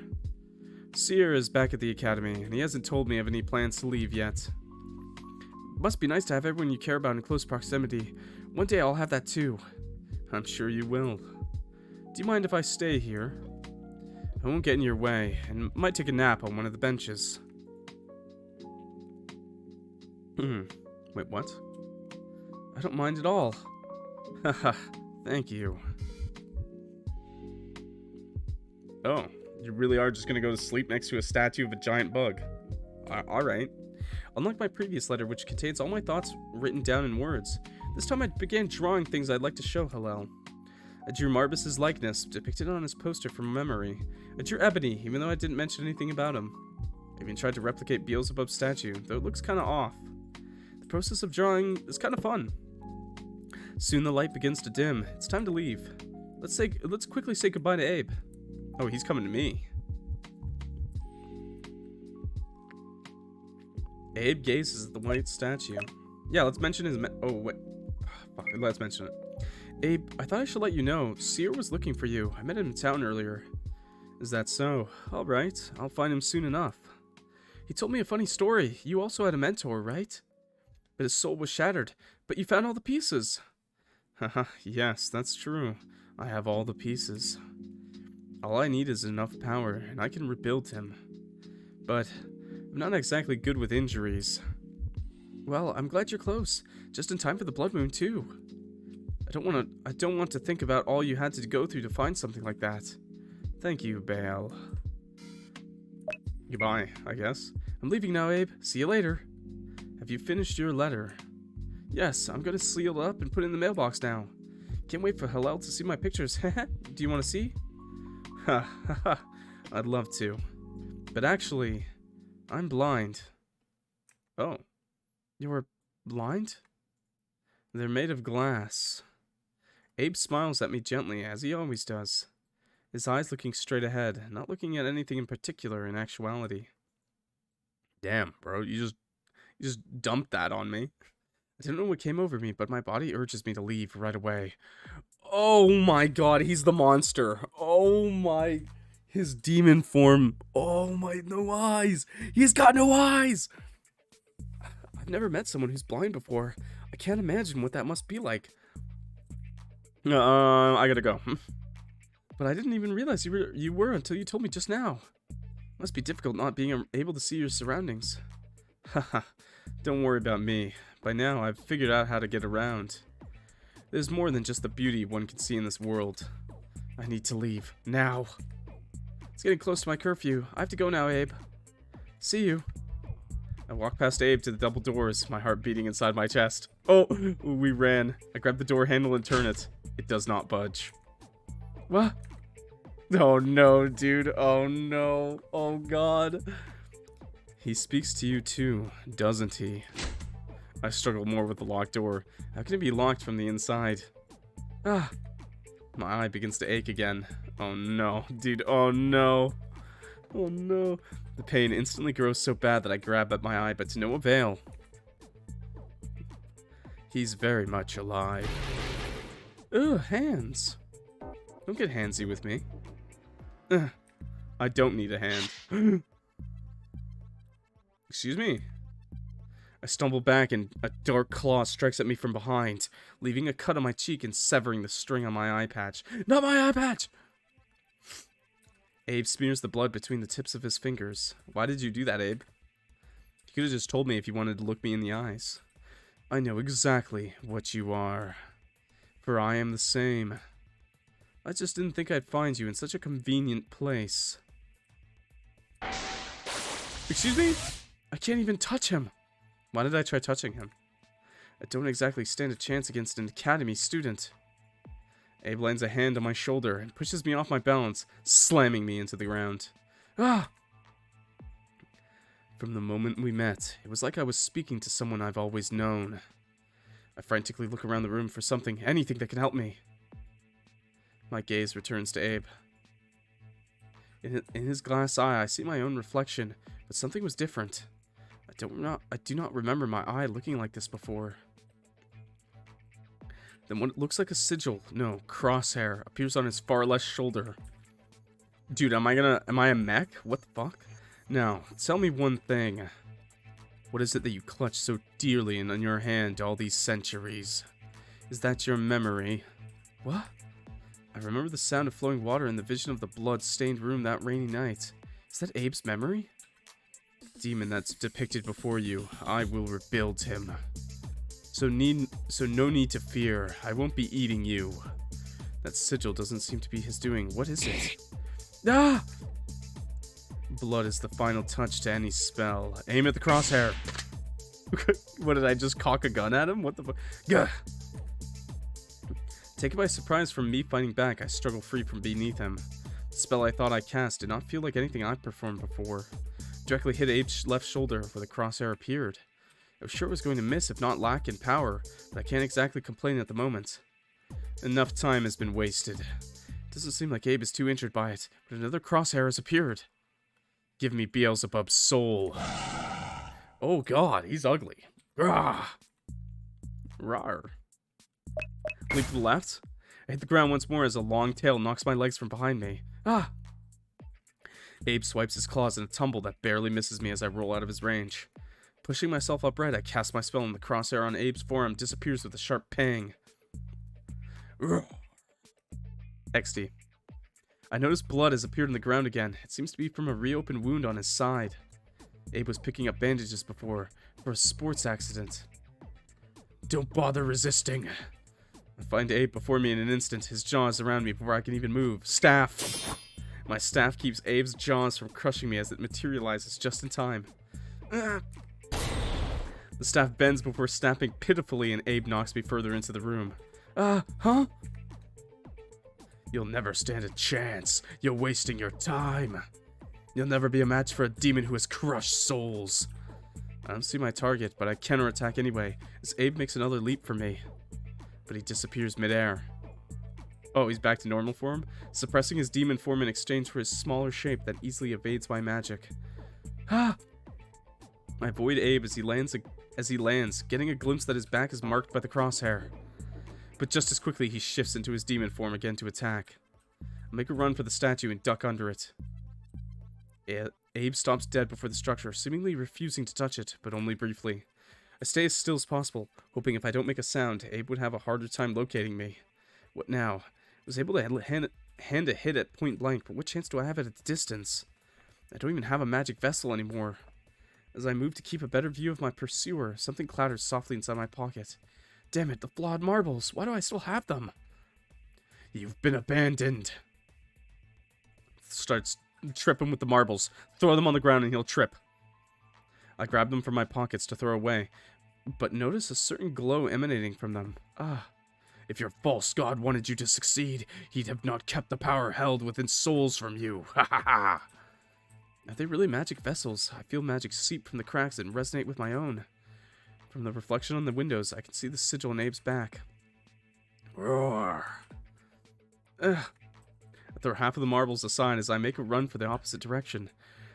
Seer is back at the Academy, and he hasn't told me of any plans to leave yet. Must be nice to have everyone you care about in close proximity. One day I'll have that too. I'm sure you will. Do you mind if I stay here? I won't get in your way, and might take a nap on one of the benches. Wait, what? I don't mind at all. Haha, thank you. Oh, you really are just gonna go to sleep next to a statue of a giant bug. Alright. Unlike my previous letter, which contains all my thoughts written down in words, this time I began drawing things I'd like to show Halel. I drew Marbus's likeness, depicted on his poster from memory. I drew Ebony, even though I didn't mention anything about him. I even tried to replicate Beelzebub's statue, though it looks kinda off. The process of drawing is kinda fun. Soon the light begins to dim. It's time to leave. Let's quickly say goodbye to Abe. Oh, he's coming to me. Abe gazes at the white statue. Yeah, let's mention his oh, wait. Fuck, let's mention it. Abe, I thought I should let you know, Seer was looking for you. I met him in town earlier. Is that so? Alright, I'll find him soon enough. He told me a funny story. You also had a mentor, right? But his soul was shattered. But you found all the pieces. Haha, yes, that's true. I have all the pieces. All I need is enough power, and I can rebuild him. But I'm not exactly good with injuries. Well, I'm glad you're close. Just in time for the blood moon, too. I don't want to think about all you had to go through to find something like that. Thank you, Bal. Goodbye, I guess. I'm leaving now, Abe. See you later. Have you finished your letter? Yes, I'm gonna seal it up and put it in the mailbox now. Can't wait for Halel to see my pictures. Do you want to see? Ha ha ha. I'd love to. But actually, I'm blind. Oh. You're blind? They're made of glass. Abe smiles at me gently, as he always does. His eyes looking straight ahead, not looking at anything in particular in actuality. Damn, bro, you just dumped that on me. I don't know what came over me, but my body urges me to leave right away. Oh my god, he's the monster. Oh my... His demon form. Oh my... No eyes. He's got no eyes! I've never met someone who's blind before. I can't imagine what that must be like. I gotta go. But I didn't even realize you were until you told me just now. Must be difficult not being able to see your surroundings. Haha, don't worry about me. By now, I've figured out how to get around. There's more than just the beauty one can see in this world. I need to leave. Now. It's getting close to my curfew. I have to go now, Abe. See you. I walk past Abe to the double doors, my heart beating inside my chest. Oh, we ran. I grab the door handle and turn it. It does not budge. What? Oh no, dude. Oh no. Oh god. He speaks to you too, doesn't he? I struggle more with the locked door. How can it be locked from the inside? Ah. My eye begins to ache again. Oh no, dude. Oh no. Oh no. The pain instantly grows so bad that I grab at my eye, but to no avail. He's very much alive. Ugh, hands. Don't get handsy with me. Ugh, I don't need a hand. Excuse me. I stumble back and a dark claw strikes at me from behind, leaving a cut on my cheek and severing the string on my eye patch. Not my eye patch! Abe smears the blood between the tips of his fingers. Why did you do that, Abe? You could have just told me if you wanted to look me in the eyes. I know exactly what you are. For I am the same. I just didn't think I'd find you in such a convenient place. Excuse me? I can't even touch him. Why did I try touching him? I don't exactly stand a chance against an academy student. Abe lands a hand on my shoulder and pushes me off my balance, slamming me into the ground. Ah! From the moment we met, it was like I was speaking to someone I've always known. I frantically look around the room for something, anything that can help me. My gaze returns to Abe. In his glass eye, I see my own reflection, but something was different. I do not remember my eye looking like this before. Then what looks like a sigil, no, crosshair, appears on his far left shoulder. Dude, am I a mech? What the fuck? Now, tell me one thing. What is it that you clutch so dearly in your hand all these centuries? Is that your memory? What? I remember the sound of flowing water and the vision of the blood-stained room that rainy night. Is that Abe's memory? The demon that's depicted before you, I will rebuild him. So no need to fear, I won't be eating you. That sigil doesn't seem to be his doing. What is it? Ah! Blood is the final touch to any spell. Aim at the crosshair. What, did I just cock a gun at him? What the fuck? Gah! Taken by surprise from me fighting back, I struggle free from beneath him. The spell I thought I cast did not feel like anything I'd performed before. Directly hit Abe's left shoulder where the crosshair appeared. I was sure it was going to miss, if not lack in power, but I can't exactly complain at the moment. Enough time has been wasted. It doesn't seem like Abe is too injured by it, but another crosshair has appeared. Give me Beelzebub's soul. Oh god, he's ugly. Rawr. Rawr. Leap to the left. I hit the ground once more as a long tail knocks my legs from behind me. Ah! Abe swipes his claws in a tumble that barely misses me as I roll out of his range. Pushing myself upright, I cast my spell and the crosshair on Abe's forearm disappears with a sharp pang. XD. I notice blood has appeared on the ground again. It seems to be from a reopened wound on his side. Abe was picking up bandages before, for a sports accident. Don't bother resisting. I find Abe before me in an instant, his jaws around me before I can even move. Staff! My staff keeps Abe's jaws from crushing me as it materializes just in time. The staff bends before snapping pitifully and Abe knocks me further into the room. Huh? You'll never stand a chance. You're wasting your time. You'll never be a match for a demon who has crushed souls. I don't see my target, but I counterattack anyway, as Abe makes another leap for me. But he disappears midair. Oh, he's back to normal form? Suppressing his demon form in exchange for his smaller shape that easily evades my magic. Ah! I avoid Abe as he lands, getting a glimpse that his back is marked by the crosshair. But just as quickly, he shifts into his demon form again to attack. I make a run for the statue and duck under it. Abe stops dead before the structure, seemingly refusing to touch it, but only briefly. I stay as still as possible, hoping if I don't make a sound, Abe would have a harder time locating me. What now? I was able to hand a hit at point blank, but what chance do I have at a distance? I don't even have a magic vessel anymore. As I move to keep a better view of my pursuer, something clatters softly inside my pocket. Damn it, the flawed marbles. Why do I still have them? You've been abandoned. Starts tripping with the marbles. Throw them on the ground and he'll trip. I grab them from my pockets to throw away, but notice a certain glow emanating from them. Ah. If your false god wanted you to succeed, he'd have not kept the power held within souls from you. Ha ha ha. Are they really magic vessels? I feel magic seep from the cracks and resonate with my own. From the reflection on the windows, I can see the sigil on Abe's back. Roar. Ugh. I throw half of the marbles aside as I make a run for the opposite direction.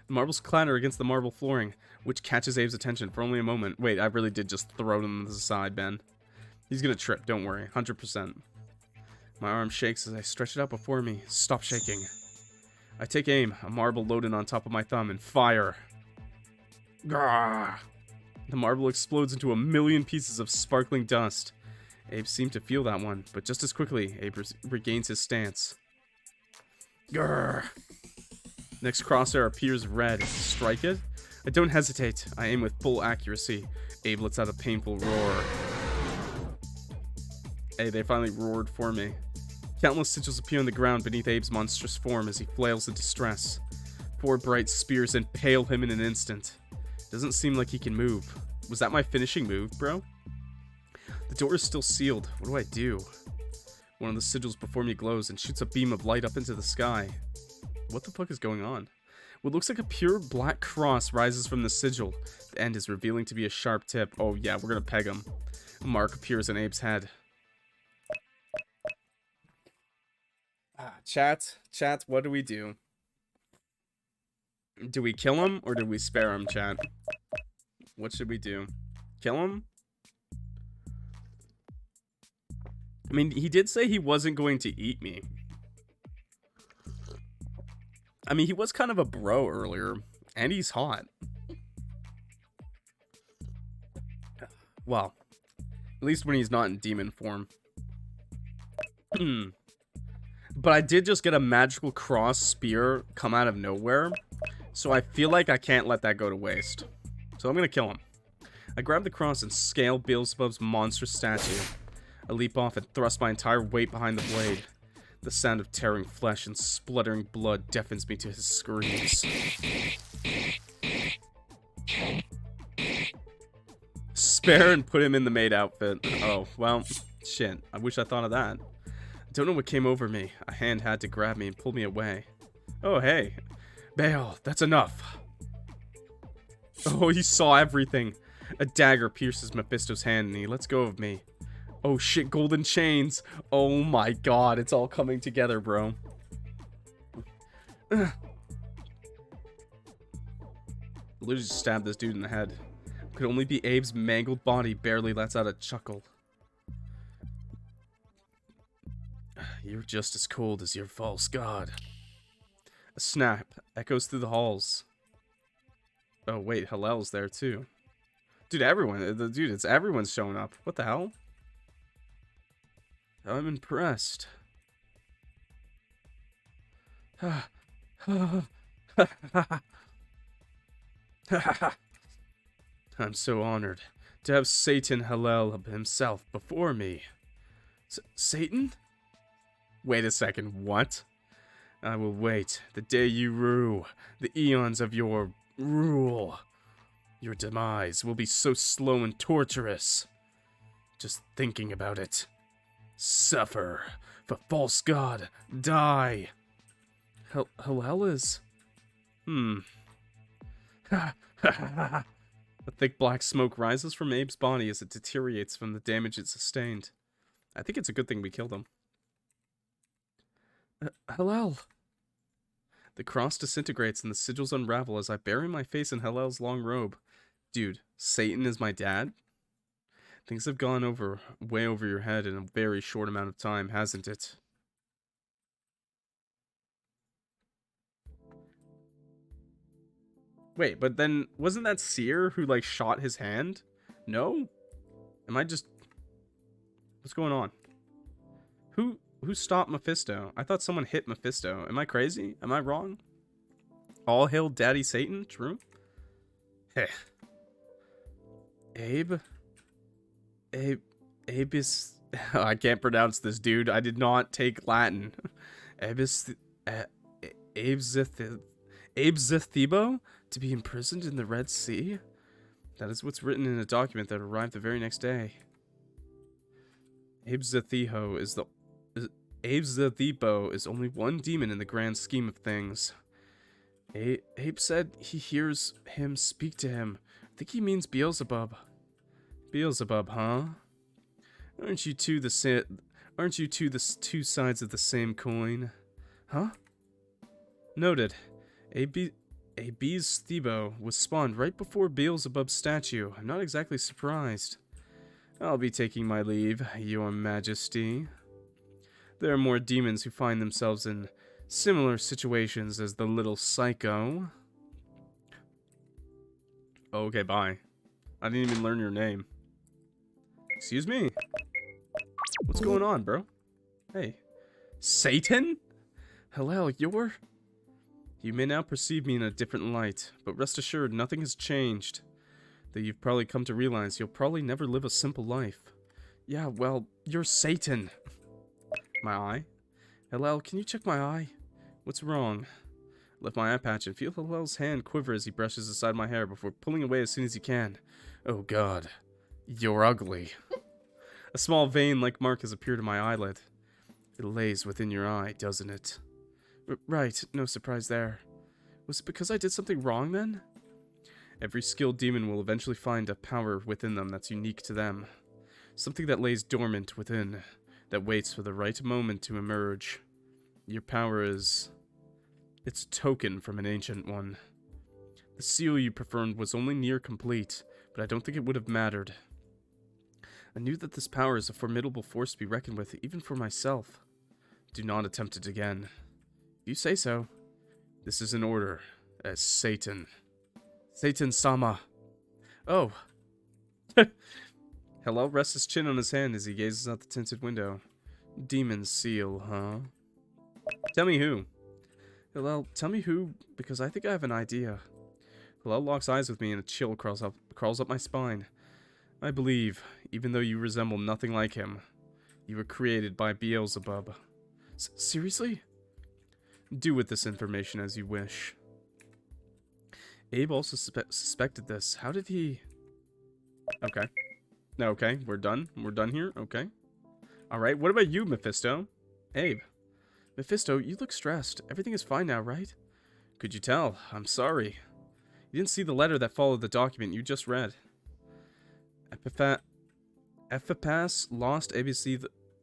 The marbles clatter against the marble flooring, which catches Abe's attention for only a moment. Wait, I really did just throw them aside, Ben. He's gonna trip, don't worry. 100%. My arm shakes as I stretch it out before me. Stop shaking. I take aim, a marble loaded on top of my thumb, and fire. Grrr. The marble explodes into a million pieces of sparkling dust. Abe seemed to feel that one, but just as quickly, Abe regains his stance. Grrr. Next crosshair appears red. Strike it. I don't hesitate. I aim with full accuracy. Abe lets out a painful roar. Hey, they finally roared for me. Countless sigils appear on the ground beneath Abe's monstrous form as he flails in distress. 4 bright spears impale him in an instant. Doesn't seem like he can move. Was that my finishing move, bro? The door is still sealed. What do I do? One of the sigils before me glows and shoots a beam of light up into the sky. What the fuck is going on? What looks like a pure black cross rises from the sigil. The end is revealing to be a sharp tip. Oh yeah, we're gonna peg him. A mark appears on Abe's head. Chat, what do we do? Do we kill him or do we spare him, chat? What should we do? Kill him? I mean, he did say he wasn't going to eat me. I mean, he was kind of a bro earlier, and he's hot. Well, at least when he's not in demon form. But I did just get a magical cross spear come out of nowhere, so I feel like I can't let that go to waste. So I'm gonna kill him. I grab the cross and scale Beelzebub's monstrous statue. I leap off and thrust my entire weight behind the blade. The sound of tearing flesh and spluttering blood deafens me to his screams. Spare and put him in the maid outfit. Oh, well, shit. I wish I thought of that. I don't know what came over me. A hand had to grab me and pull me away. Oh, hey. Baal, that's enough. Oh, he saw everything. A dagger pierces Mephisto's hand and he lets go of me. Oh shit, golden chains. Oh my god, it's all coming together, bro. Literally just stabbed this dude in the head. Could only be Abe's mangled body barely lets out a chuckle. You're just as cold as your false god. A snap echoes through the halls. Oh wait, Halel's there too. Dude, it's everyone's showing up. What the hell? I'm impressed. I'm so honored to have Satan Halel himself before me. Satan? Wait a second, what? I will wait. The day you rue, the eons of your rule. Your demise will be so slow and torturous. Just thinking about it. Suffer, for false god, die. Halel is... A thick black smoke rises from Abe's body as it deteriorates from the damage it sustained. I think it's a good thing we killed him. Halel. The cross disintegrates and the sigils unravel as I bury my face in Halel's long robe. Dude, Satan is my dad? Things have gone way over your head in a very short amount of time, hasn't it? Wait, but then wasn't that Seer who like shot his hand? No? Am I just... What's going on? Who stopped Mephisto? I thought someone hit Mephisto. Am I crazy? Am I wrong? All hail Daddy Satan? True? Heh. Abe is... I can't pronounce this, dude. I did not take Latin. Abzethebo? To be imprisoned in the Red Sea? That is what's written in a document that arrived the very next day. Abzethebo is only one demon in the grand scheme of things. Abe said he hears him speak to him. I think he means Beelzebub. Beelzebub, huh? Aren't you two the two sides of the same coin? Huh? Noted. Abzethebo was spawned right before Beelzebub's statue. I'm not exactly surprised. I'll be taking my leave, Your Majesty. There are more demons who find themselves in similar situations as the little psycho. Okay, bye. I didn't even learn your name. Excuse me? What's going on, bro? Hey. Satan? Halel, You may now perceive me in a different light, but rest assured nothing has changed. Though you've probably come to realize you'll probably never live a simple life. Yeah, well, you're Satan. My eye? Halel, can you check my eye? What's wrong? Lift my eye patch and feel Halel's hand quiver as he brushes aside my hair before pulling away as soon as he can. Oh god. You're ugly. A small vein-like mark has appeared in my eyelid. It lays within your eye, doesn't it? Right, no surprise there. Was it because I did something wrong then? Every skilled demon will eventually find a power within them that's unique to them. Something that lays dormant within, that waits for the right moment to emerge. Your power is... it's a token from an ancient one. The seal you performed was only near complete, but I don't think it would have mattered. I knew that this power is a formidable force to be reckoned with, even for myself. Do not attempt it again. You say so. This is an order, as Satan. Satan-sama. Oh. Hello rests his chin on his hand as he gazes out the tinted window. Demon seal, huh? Tell me who. Halel, tell me who, because I think I have an idea. Halel locks eyes with me and a chill crawls up my spine. I believe, even though you resemble nothing like him, you were created by Beelzebub. Seriously? Do with this information as you wish. Abe also suspected this. How did he... Okay. Okay, we're done. We're done here? Okay. Alright, what about you, Mephisto? Abe. Mephisto, you look stressed. Everything is fine now, right? Could you tell? I'm sorry. You didn't see the letter that followed the document you just read. Ephipas lost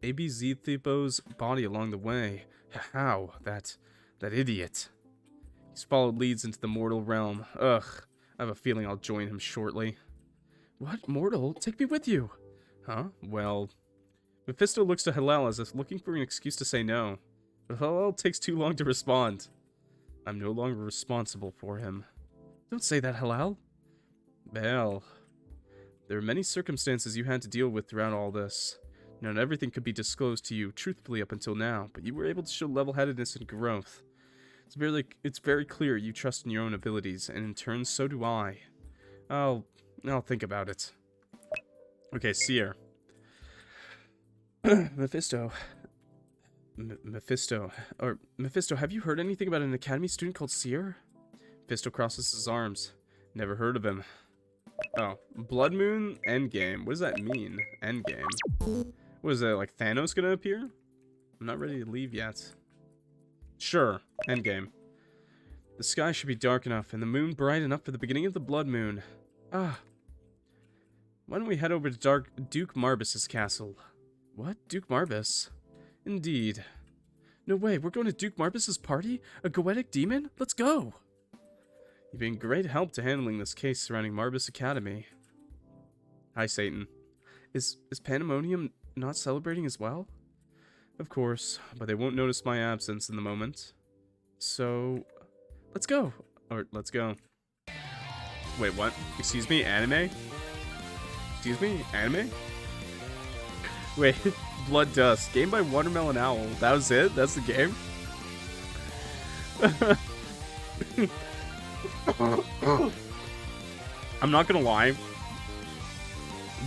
Abizithipo's body along the way. How? That idiot. He's followed leads into the mortal realm. Ugh. I have a feeling I'll join him shortly. What? Mortal? Take me with you. Huh? Well... Mephisto looks to Halel as if looking for an excuse to say no. But Halel takes too long to respond. I'm no longer responsible for him. Don't say that, Halel. Well... There are many circumstances you had to deal with throughout all this. Not everything could be disclosed to you truthfully up until now, but you were able to show level-headedness and growth. It's very clear you trust in your own abilities, and in turn, so do I. I'll think about it. Okay, Seer. Mephisto, have you heard anything about an academy student called Seer? Mephisto crosses his arms. Never heard of him. Oh, Blood Moon, endgame. What does that mean? Endgame. What is it, like Thanos gonna appear? I'm not ready to leave yet. Sure, endgame. The sky should be dark enough and the moon bright enough for the beginning of the Blood Moon. Ah. Why don't we head over to Duke Marbus's castle? What? Duke Marbus? Indeed. No way, we're going to Duke Marbus's party? A goetic demon? Let's go! You've been great help to handling this case surrounding Marbus Academy. Hi, Satan. Is Pandemonium not celebrating as well? Of course, but they won't notice my absence in the moment. So, let's go. Or, let's go. Wait, what? Excuse me, anime? Excuse me, anime? Wait, Blood Dust. Game by Watermelon Owl. That was it? That's the game? I'm not gonna lie.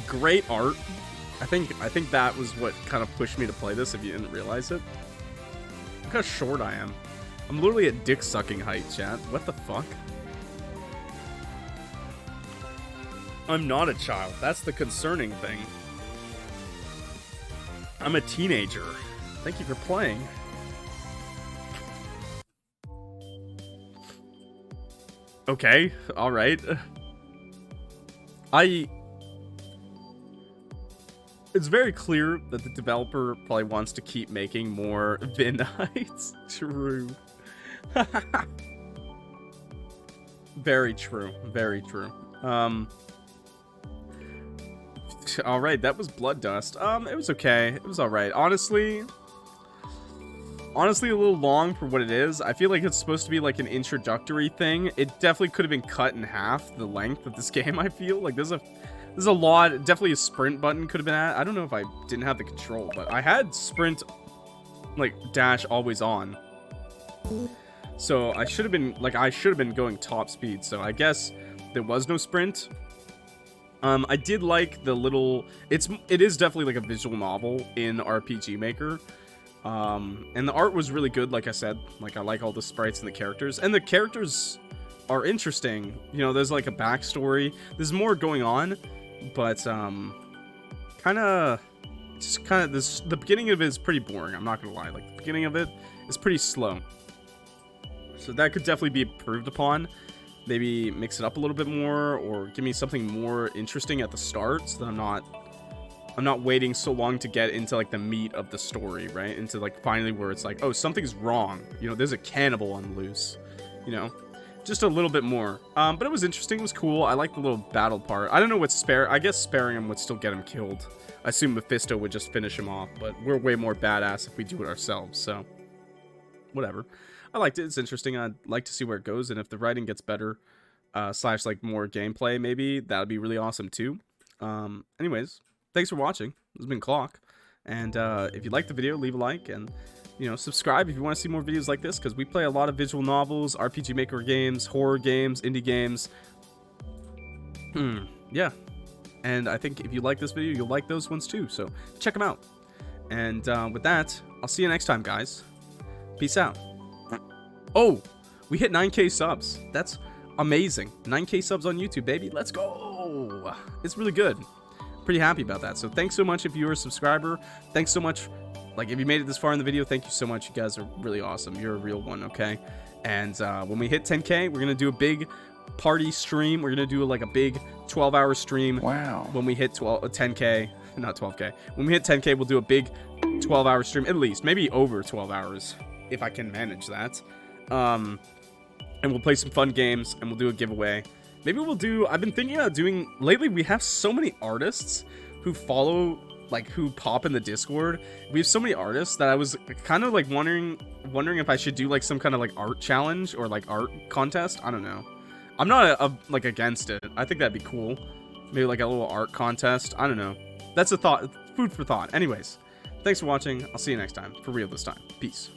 Great art. I think that was what kind of pushed me to play this if you didn't realize it. Look how short I am. I'm literally at dick sucking height, chat. What the fuck? I'm not a child. That's the concerning thing. I'm a teenager. Thank you for playing. Okay, alright. It's very clear that the developer probably wants to keep making more Vinites. True. Very true. Very true. Alright, that was Blood Dust. It was okay. It was alright. Honestly, a little long for what it is. I feel like it's supposed to be like an introductory thing. It definitely could have been cut in half, the length of this game, I feel. Like, there's a lot. Definitely a sprint button could have been at. I don't know if I didn't have the control, but I had sprint, like, dash always on. So I should have been going top speed. So I guess there was no sprint. I did like the little, it is definitely like a visual novel in RPG Maker. And the art was really good, like I said. Like, I like all the sprites and the characters. And the characters are interesting. You know, there's like a backstory. There's more going on, but the beginning of it is pretty boring. I'm not gonna lie. Like, the beginning of it is pretty slow. So that could definitely be improved upon. Maybe mix it up a little bit more, or give me something more interesting at the start, so that I'm not waiting so long to get into like the meat of the story, right? Into like finally where it's like, oh, something's wrong. You know, there's a cannibal on the loose. You know, just a little bit more. But it was interesting. It was cool. I like the little battle part. I don't know what I guess sparing him would still get him killed. I assume Mephisto would just finish him off, but we're way more badass if we do it ourselves. So whatever. I liked it. It's interesting. I'd like to see where it goes, and if the writing gets better, slash like more gameplay, maybe that'd be really awesome too. Anyways, thanks for watching. This has been Clock, and if you liked the video, leave a like, and you know, subscribe if you want to see more videos like this, because we play a lot of visual novels, RPG Maker games, horror games, indie games. Yeah, and I think if you like this video, you'll like those ones too. So check them out. And with that, I'll see you next time, guys. Peace out. Oh, we hit 9K subs. That's amazing. 9K subs on YouTube, baby. Let's go. It's really good. Pretty happy about that. So thanks so much if you're a subscriber. Thanks so much. Like, if you made it this far in the video, thank you so much. You guys are really awesome. You're a real one, okay? And when we hit 10K, we're going to do a big party stream. We're going to do like a big 12-hour stream. Wow. When we hit 10K, not 12K. When we hit 10K, we'll do a big 12-hour stream, at least. Maybe over 12 hours, if I can manage that. And we'll play some fun games, and we'll do a giveaway. Maybe we'll do, I've been thinking about doing, lately we have so many artists who follow, like, who pop in the Discord. We have so many artists that I was kind of like wondering if I should do like some kind of like art challenge or like art contest. I don't know. I'm not like against it. I think that'd be cool. Maybe like a little art contest. I don't know. That's a thought, food for thought. Anyways, thanks for watching. I'll see you next time. For real this time. Peace.